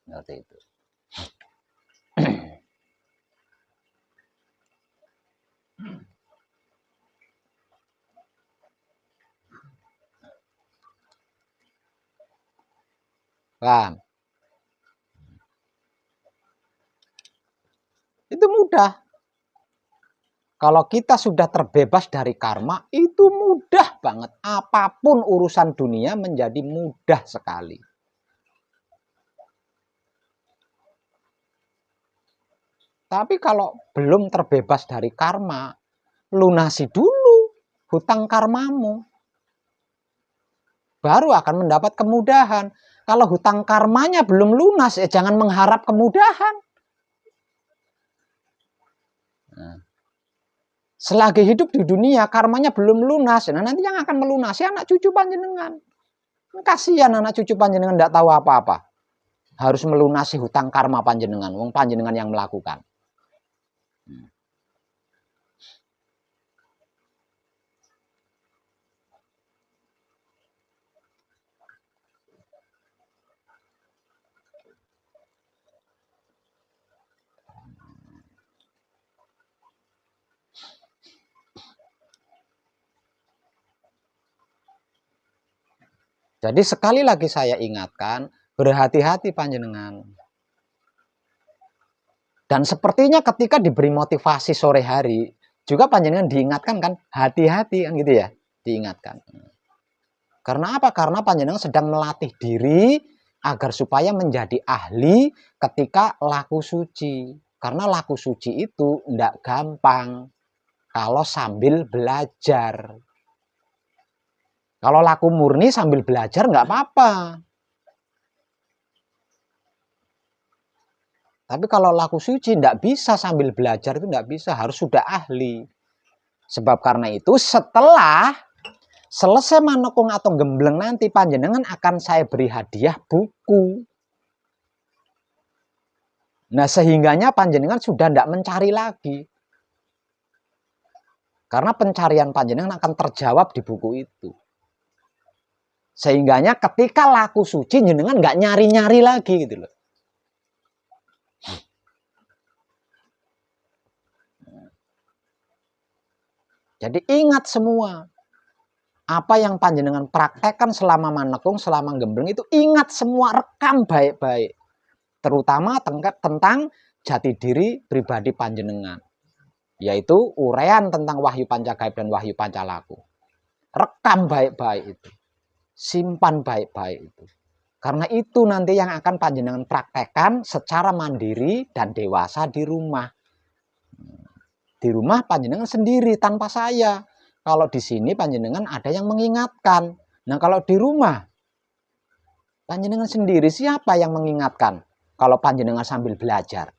Seperti itu. Paham? Itu mudah. Kalau kita sudah terbebas dari karma, itu mudah banget. Apapun urusan dunia menjadi mudah sekali. Tapi kalau belum terbebas dari karma, lunasi dulu hutang karmamu. Baru akan mendapat kemudahan. Kalau hutang karmanya belum lunas, ya jangan mengharap kemudahan. Nah, selagi hidup di dunia, karmanya belum lunas. Nah, nanti yang akan melunasi anak cucu panjenengan. Kasihan anak cucu panjenengan tidak tahu apa-apa. Harus melunasi hutang karma panjenengan. Wong panjenengan yang melakukan. Jadi sekali lagi saya ingatkan, berhati-hati panjenengan. Dan sepertinya ketika diberi motivasi sore hari, juga panjenengan diingatkan kan, hati-hati kan gitu ya, diingatkan. Karena apa? Karena panjenengan sedang melatih diri agar supaya menjadi ahli ketika laku suci. Karena laku suci itu tidak gampang kalau sambil belajar. Kalau laku murni sambil belajar nggak apa-apa. Tapi kalau laku suci tidak bisa sambil belajar, itu tidak bisa, harus sudah ahli. Sebab karena itu setelah selesai manekung atau gembleng nanti, panjenengan akan saya beri hadiah buku. Nah, sehingganya panjenengan sudah tidak mencari lagi. Karena pencarian panjenengan akan terjawab di buku itu. Sehingganya ketika laku suci, jenengan nggak nyari-nyari lagi gitu loh. Jadi ingat semua. Apa yang panjenengan praktekkan selama manekung, selama gembleng itu ingat semua, rekam baik-baik. Terutama tentang jati diri pribadi panjenengan. Yaitu uraian tentang wahyu pancagaib dan wahyu pancalaku. Rekam baik-baik itu. Simpan baik-baik itu. Karena itu nanti yang akan panjenengan praktekkan secara mandiri dan dewasa di rumah. Di rumah panjenengan sendiri tanpa saya. Kalau di sini panjenengan ada yang mengingatkan. Nah, kalau di rumah panjenengan sendiri, siapa yang mengingatkan? Kalau panjenengan sambil belajar.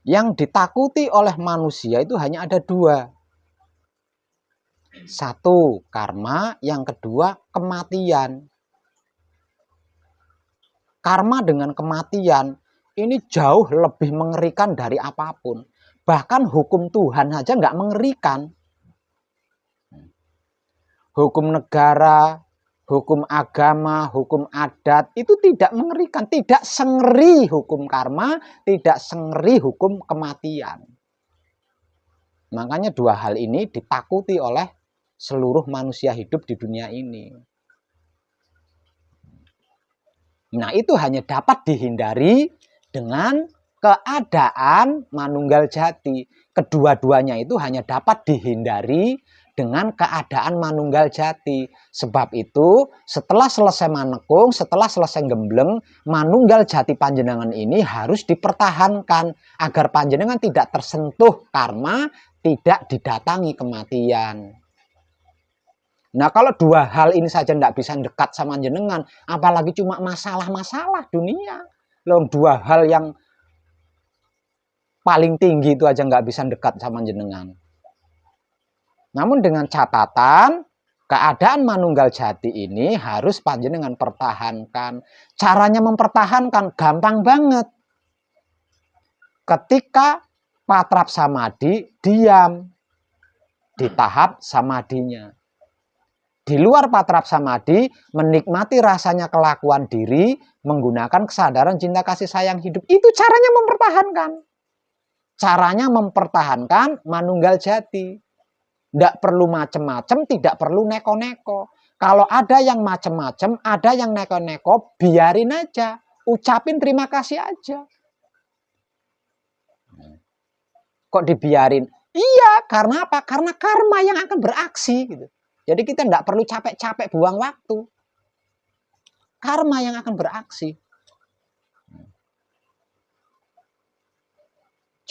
Yang ditakuti oleh manusia itu hanya ada dua. Satu, karma. Yang kedua, kematian. Karma dengan kematian ini jauh lebih mengerikan dari apapun. Bahkan hukum Tuhan saja nggak mengerikan. Hukum negara, hukum agama, hukum adat itu tidak mengerikan. Tidak sengeri hukum karma, tidak sengeri hukum kematian. Makanya dua hal ini ditakuti oleh seluruh manusia hidup di dunia ini. Nah, itu hanya dapat dihindari dengan keadaan manunggal jati. Kedua-duanya itu hanya dapat dihindari dengan keadaan manunggal jati. Sebab itu, setelah selesai manekung, setelah selesai gembleng, manunggal jati panjenengan ini harus dipertahankan agar panjenengan tidak tersentuh karma, tidak didatangi kematian. Nah, kalau dua hal ini saja tidak bisa dekat sama jenengan, apalagi cuma masalah-masalah dunia. Loh, dua hal yang paling tinggi itu aja nggak bisa dekat sama jenengan. Namun dengan catatan, keadaan manunggal jati ini harus panjenengan pertahankan. Caranya mempertahankan gampang banget. Ketika patrap samadhi, diam di tahap samadinya. Di luar patrap samadhi, menikmati rasanya kelakuan diri, menggunakan kesadaran cinta kasih sayang hidup. Itu caranya mempertahankan. Caranya mempertahankan manunggal jati. Tidak perlu macem-macem, tidak perlu neko-neko. Kalau ada yang macem-macem, ada yang neko-neko, biarin aja. Ucapin terima kasih aja. Kok dibiarin? Iya, karena apa? Karena karma yang akan beraksi gitu. Jadi kita tidak perlu capek-capek buang waktu. Karma yang akan beraksi.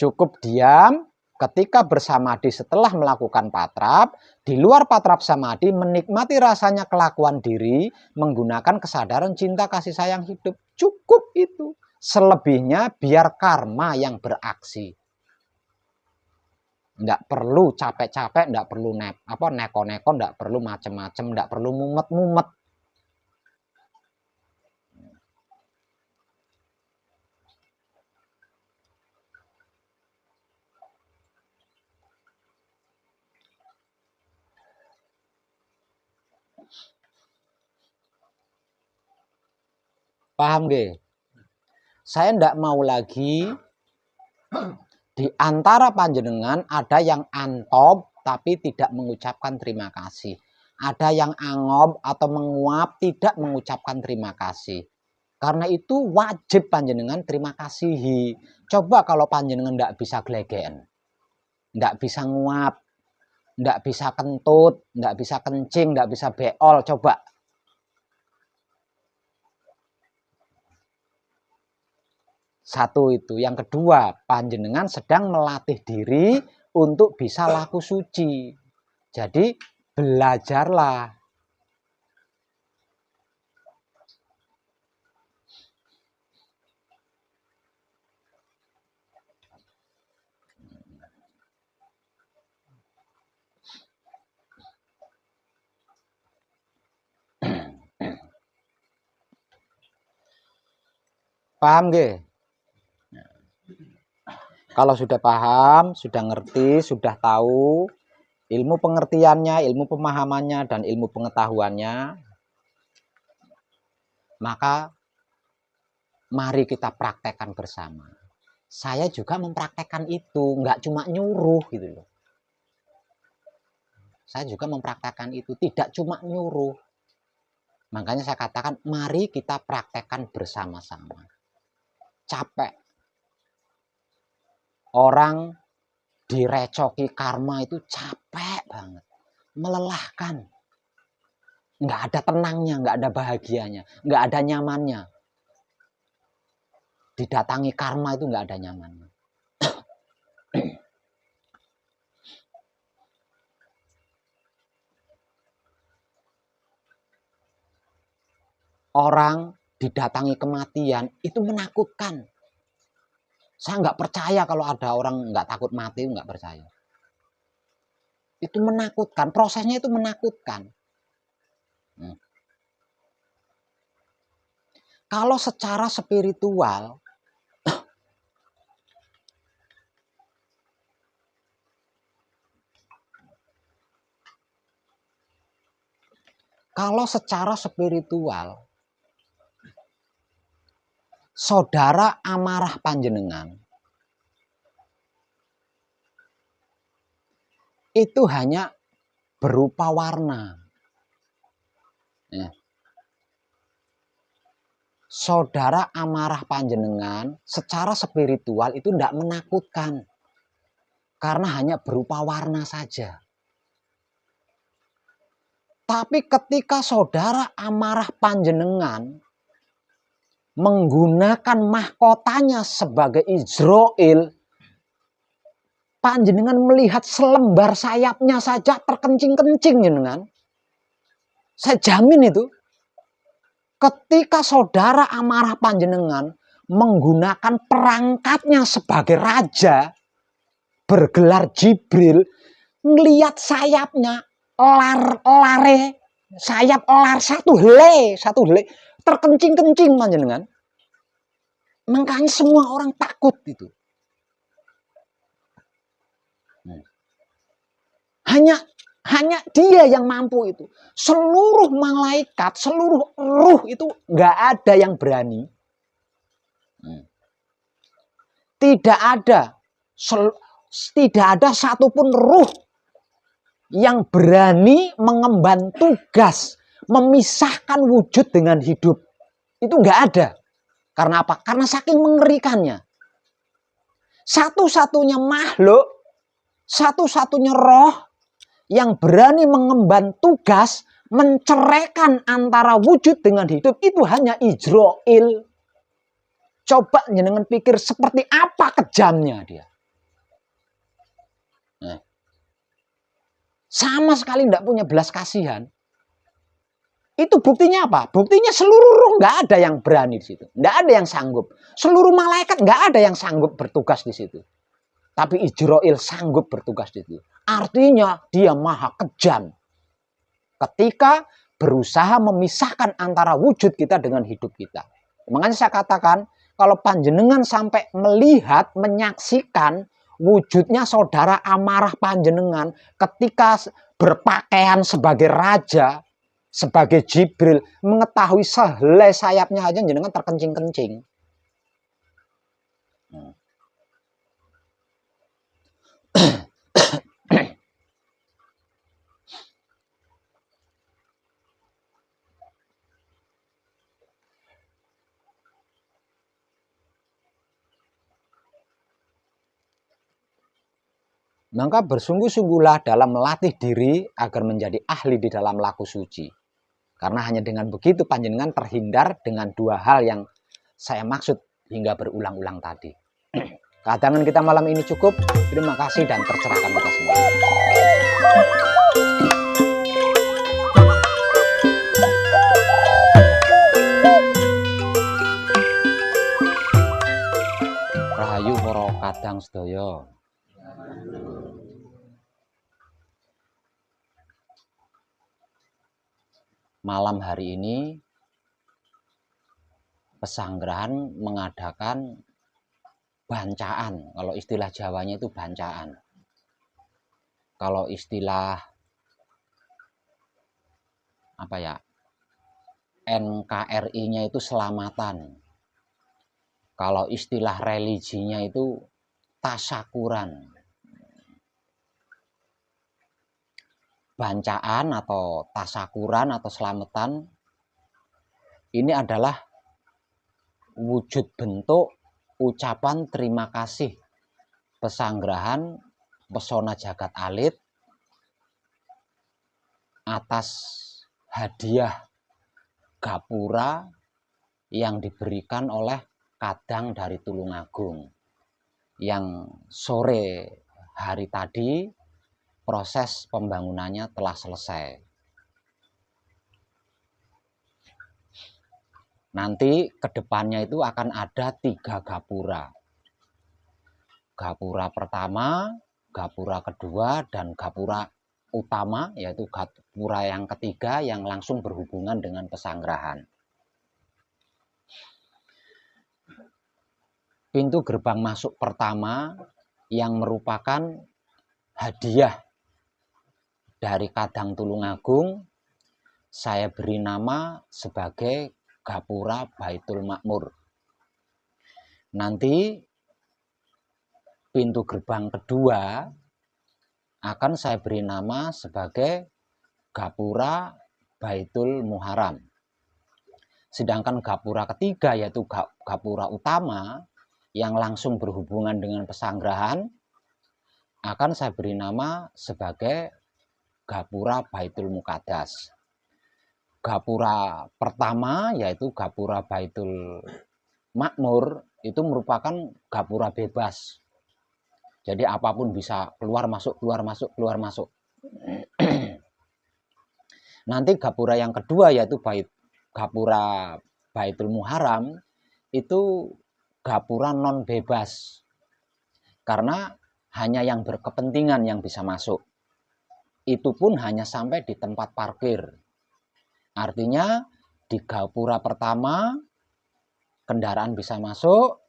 Cukup diam ketika bersamadhi setelah melakukan patrap. Di luar patrap samadhi menikmati rasanya kelakuan diri. Menggunakan kesadaran cinta kasih sayang hidup. Cukup itu. Selebihnya biar karma yang beraksi. Nggak perlu capek-capek, nggak perlu neko-neko, nggak perlu macem-macem, nggak perlu mumet-mumet. Paham gak? Saya nggak mau lagi di antara panjenengan ada yang antop tapi tidak mengucapkan terima kasih. Ada yang angob atau menguap tidak mengucapkan terima kasih. Karena itu wajib panjenengan terima kasihi. Coba kalau panjenengan tidak bisa gelegen, tidak bisa nguap, tidak bisa kentut, tidak bisa kencing, tidak bisa beol, coba. Satu itu. Yang kedua, panjenengan sedang melatih diri untuk bisa laku suci. Jadi belajarlah. Paham gak? Kalau sudah paham, sudah ngerti, sudah tahu ilmu pengertiannya, ilmu pemahamannya, dan ilmu pengetahuannya, maka mari kita praktekkan bersama. Saya juga mempraktekkan itu, nggak cuma nyuruh gitu loh. Saya juga mempraktekkan itu, tidak cuma nyuruh. Makanya saya katakan, mari kita praktekkan bersama-sama. Capek. Orang direcoki karma itu capek banget. Melelahkan. Nggak ada tenangnya, nggak ada bahagianya, nggak ada nyamannya. Didatangi karma itu nggak ada nyamannya. Orang didatangi kematian itu menakutkan. Saya nggak percaya kalau ada orang nggak takut mati, nggak percaya. Itu menakutkan, prosesnya itu menakutkan. Kalau secara spiritual, saudara amarah panjenengan itu hanya berupa warna. Ya. Saudara amarah panjenengan secara spiritual itu tidak menakutkan. Karena hanya berupa warna saja. Tapi ketika saudara amarah panjenengan menggunakan mahkotanya sebagai Izrail, panjenengan melihat selembar sayapnya saja terkencing-kencing, jenengan. Saya jamin itu. Ketika saudara amarah panjenengan menggunakan perangkatnya sebagai raja, bergelar Jibril, ngelihat sayapnya, sayap elar satu helai, terkencing-kencing panjenengan. Makanya semua orang takut itu. Hanya dia yang mampu itu. Seluruh malaikat, seluruh ruh itu nggak ada yang berani. Tidak ada satupun ruh yang berani mengemban tugas memisahkan wujud dengan hidup. Itu nggak ada. Karena apa? Karena saking mengerikannya. Satu-satunya makhluk, satu-satunya roh yang berani mengemban tugas menceraikan antara wujud dengan hidup itu hanya Izrail. Coba jenengan pikir seperti apa kejamnya dia. Sama sekali tidak punya belas kasihan. Itu buktinya apa? Buktinya seluruh ruh nggak ada yang berani di situ, nggak ada yang sanggup. Seluruh malaikat nggak ada yang sanggup bertugas di situ. Tapi Izrail sanggup bertugas di situ. Artinya dia maha kejam. Ketika berusaha memisahkan antara wujud kita dengan hidup kita. Makanya saya katakan, kalau panjenengan sampai melihat, menyaksikan wujudnya saudara amarah panjenengan ketika berpakaian sebagai raja, sebagai Jibril, mengetahui sehelai sayapnya aja jenengan terkencing-kencing. Maka bersungguh-sungguhlah dalam melatih diri agar menjadi ahli di dalam laku suci. Karena hanya dengan begitu panjenengan terhindar dengan dua hal yang saya maksud hingga berulang-ulang tadi. Kadangan kita malam ini cukup. Terima kasih dan tercerahkan kita semua. Rahayu para kadang sedaya. Malam hari ini Pesanggerahan mengadakan bancaan. Kalau istilah Jawanya itu bancaan. Kalau istilah apa ya, NKRI-nya itu selamatan. Kalau istilah religinya itu tasyakuran. Bancaan atau tasyakuran atau selamatan ini adalah wujud bentuk ucapan terima kasih Pesanggerahan Pesona Jagat Alit atas hadiah gapura yang diberikan oleh Kadang dari Tulungagung yang sore hari tadi proses pembangunannya telah selesai. Nanti kedepannya itu akan ada 3 gapura. gapura pertama, gapura kedua, dan gapura utama, yaitu gapura yang ketiga yang langsung berhubungan dengan pesanggerahan. Pintu gerbang masuk pertama yang merupakan hadiah dari Kadang Tulungagung, saya beri nama sebagai Gapura Baitul Makmur. Nanti pintu gerbang kedua akan saya beri nama sebagai Gapura Baitul Muharram. Sedangkan gapura ketiga, yaitu gapura utama yang langsung berhubungan dengan pesanggerahan, akan saya beri nama sebagai Gapura Baitul Muqaddas. Gapura pertama, yaitu Gapura Baitul Makmur, itu merupakan gapura bebas. Jadi apapun bisa keluar masuk, keluar masuk, keluar masuk. Nanti gapura yang kedua, yaitu gapura Baitul Muharram, itu gapura non bebas. Karena hanya yang berkepentingan yang bisa masuk. Itu pun hanya sampai di tempat parkir. Artinya di gapura pertama kendaraan bisa masuk,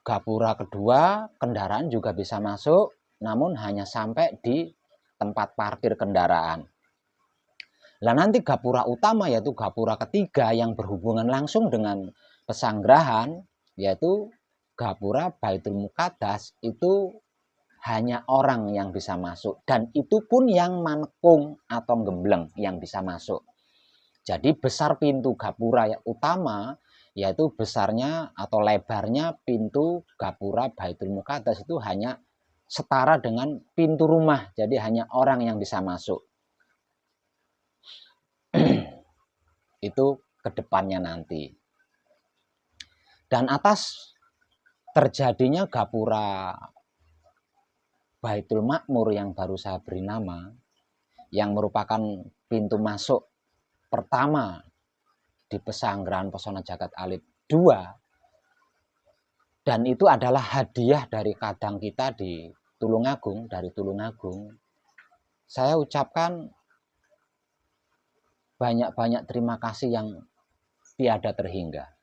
gapura kedua kendaraan juga bisa masuk, namun hanya sampai di tempat parkir kendaraan. Lah nanti gapura utama, yaitu gapura ketiga yang berhubungan langsung dengan pesanggerahan, yaitu gapura Baitul Muqaddas, itu hanya orang yang bisa masuk, dan itu pun yang manekung atau gembleng yang bisa masuk. Jadi besar pintu gapura utama, yaitu besarnya atau lebarnya pintu gapura Baitul Muqaddas itu hanya setara dengan pintu rumah, jadi hanya orang yang bisa masuk. Itu kedepannya nanti. Dan atas terjadinya gapura Baitul Makmur yang baru saya beri nama, yang merupakan pintu masuk pertama di Pesanggerahan Pesona Jagat Alit 2, dan itu adalah hadiah dari Kadang kita di Tulungagung, dari Tulungagung. Saya ucapkan banyak-banyak terima kasih yang tiada terhingga.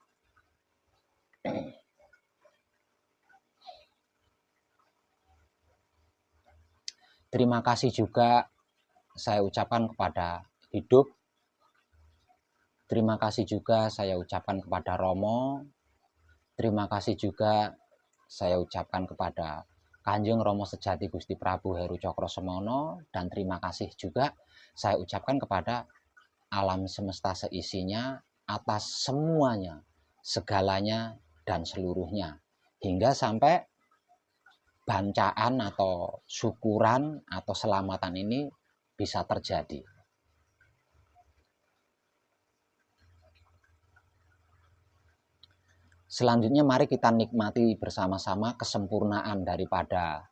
Terima kasih juga saya ucapkan kepada hidup. Terima kasih juga saya ucapkan kepada Romo. Terima kasih juga saya ucapkan kepada Kanjeng Romo Sejati Gusti Prabu Heru Cokrosemono. Dan terima kasih juga saya ucapkan kepada alam semesta seisinya atas semuanya, segalanya, dan seluruhnya. Hingga sampai bancaan atau syukuran atau selamatan ini bisa terjadi. Selanjutnya mari kita nikmati bersama-sama kesempurnaan daripada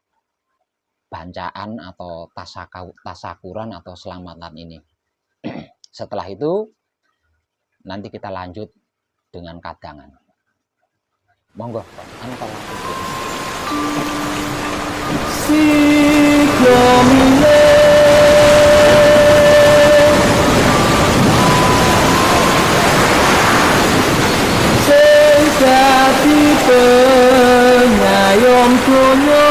bancaan atau tasakuran atau selamatan ini. Setelah itu nanti kita lanjut dengan kadangan. Monggo, antar Sejati penyayom dunia,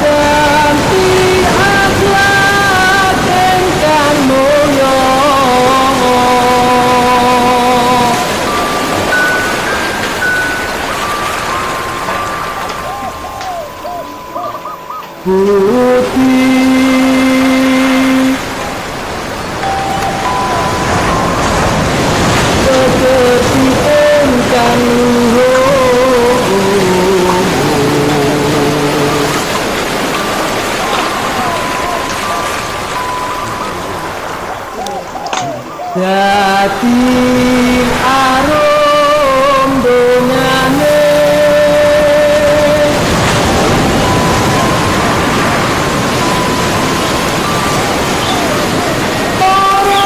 ganti akhlak engkang mulya, budi pekerti engkang luhur, dadi arum dongane para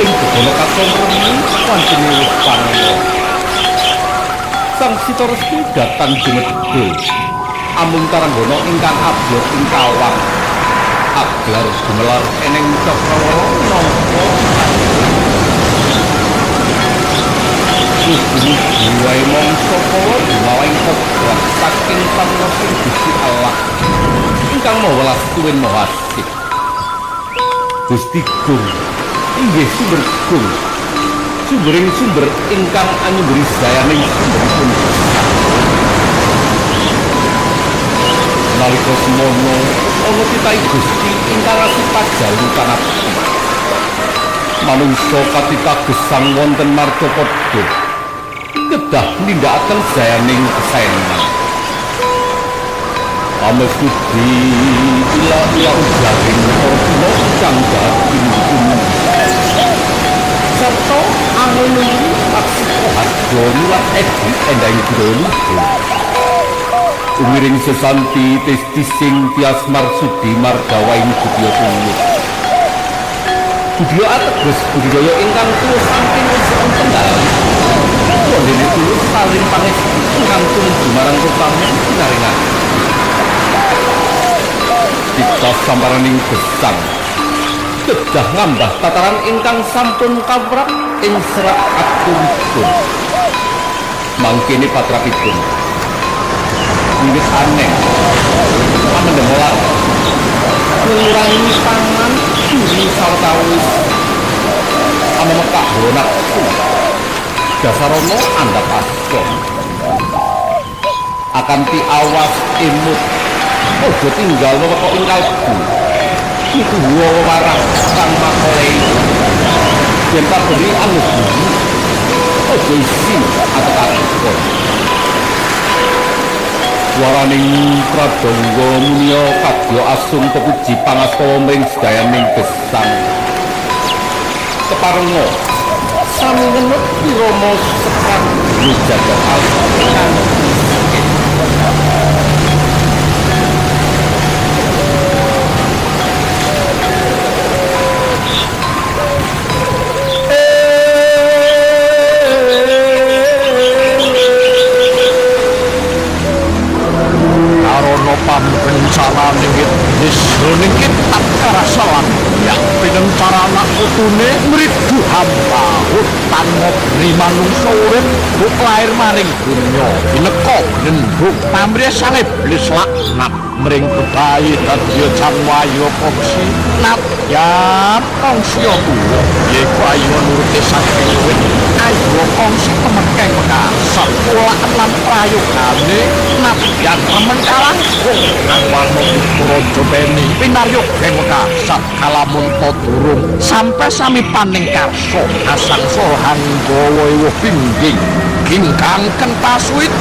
ing Begono Kasomremi wancine wis pangawa. Sang Sita Resti datang dumedul amung Taranggana ingkang abya ing kawang. Aglar gumelar eneng Cakrawala nampa Jiwae mangsa kala diwaing kodrat saking pangnosing Gusti Allah ingkang mawelas tuwin mahasih. Gusti Gung inggih sumber Gung, sumbering sumber ingkang anyumberi dayaning sumberipun. Nalika semono ana titahe Gusti ingkang asipat jalu kanapti. Manungsa katita gesang wonten marcapada kedah nindakaken dayaning kesaenan. Amestudi ila ujaring para ingkang dadi sarta angeluni maksud hadron lan edi endang drone umiring sesanti testising tias marsudi margawaing budya tulut budya ateges budaya ingkang tuwuh saking usaha tenggal dene tuwuh saling pangestu ingkang tumuju marang rupane sinaringan kita samparaning gesang kedah ngambah tataran ingkang sampun kawrak ing serat aturipun mangkene patrapipun wiwit aneh pamendemolan ngurangi pangan suri sawetawis amemekak nafsu dasarana andhap asta akanti awas imut aja tinggal wewengkok ing kalbu iku wawarah kang makole yen kabeh anus aja isin atek-atek waraning pradangga munya kadya asung pepuji pangastawa mring sedayaning gesang keparenga sami ngenut irama sekar jagat alam pamrencana ningit disroning kitab karasalan yang pinencarana utune mridu hamba hutan ngobri manungsa urip buk lair maring dunya bineka nenduk pamrih sang iblis laknat mring bebayi dadya janwayo koksi nat ya kongsi tuwa yaiku ayu nuruti saking wit ayu kongsi kemekeng kasar ulaan lan prayogane nat yan remen kalangkung nangwano raja beni pinaryog ing kasar kalamun durung sampai sami paning karso asang sohan gawa ewo pingging ingkang kentaswit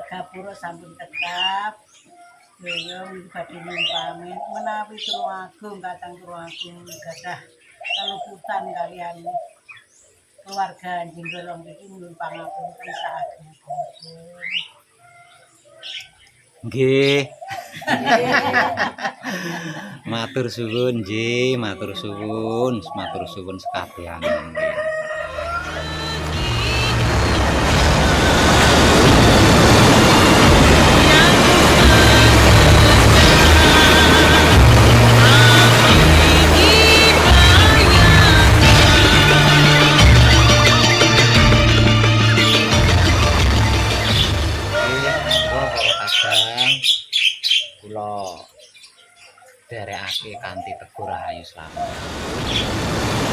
Gapura sampun tetap Yoyo badhe nyumpami menawi Tulung Agung katang Tulung Agung gadah keluputan kalian keluarga Jenggolong iki nyumpangapun saageng-ageng. Nggih. Matur suwun nggih, matur suwun sekabehan. kula derekake kanthi Teguh Rahayu Slamet.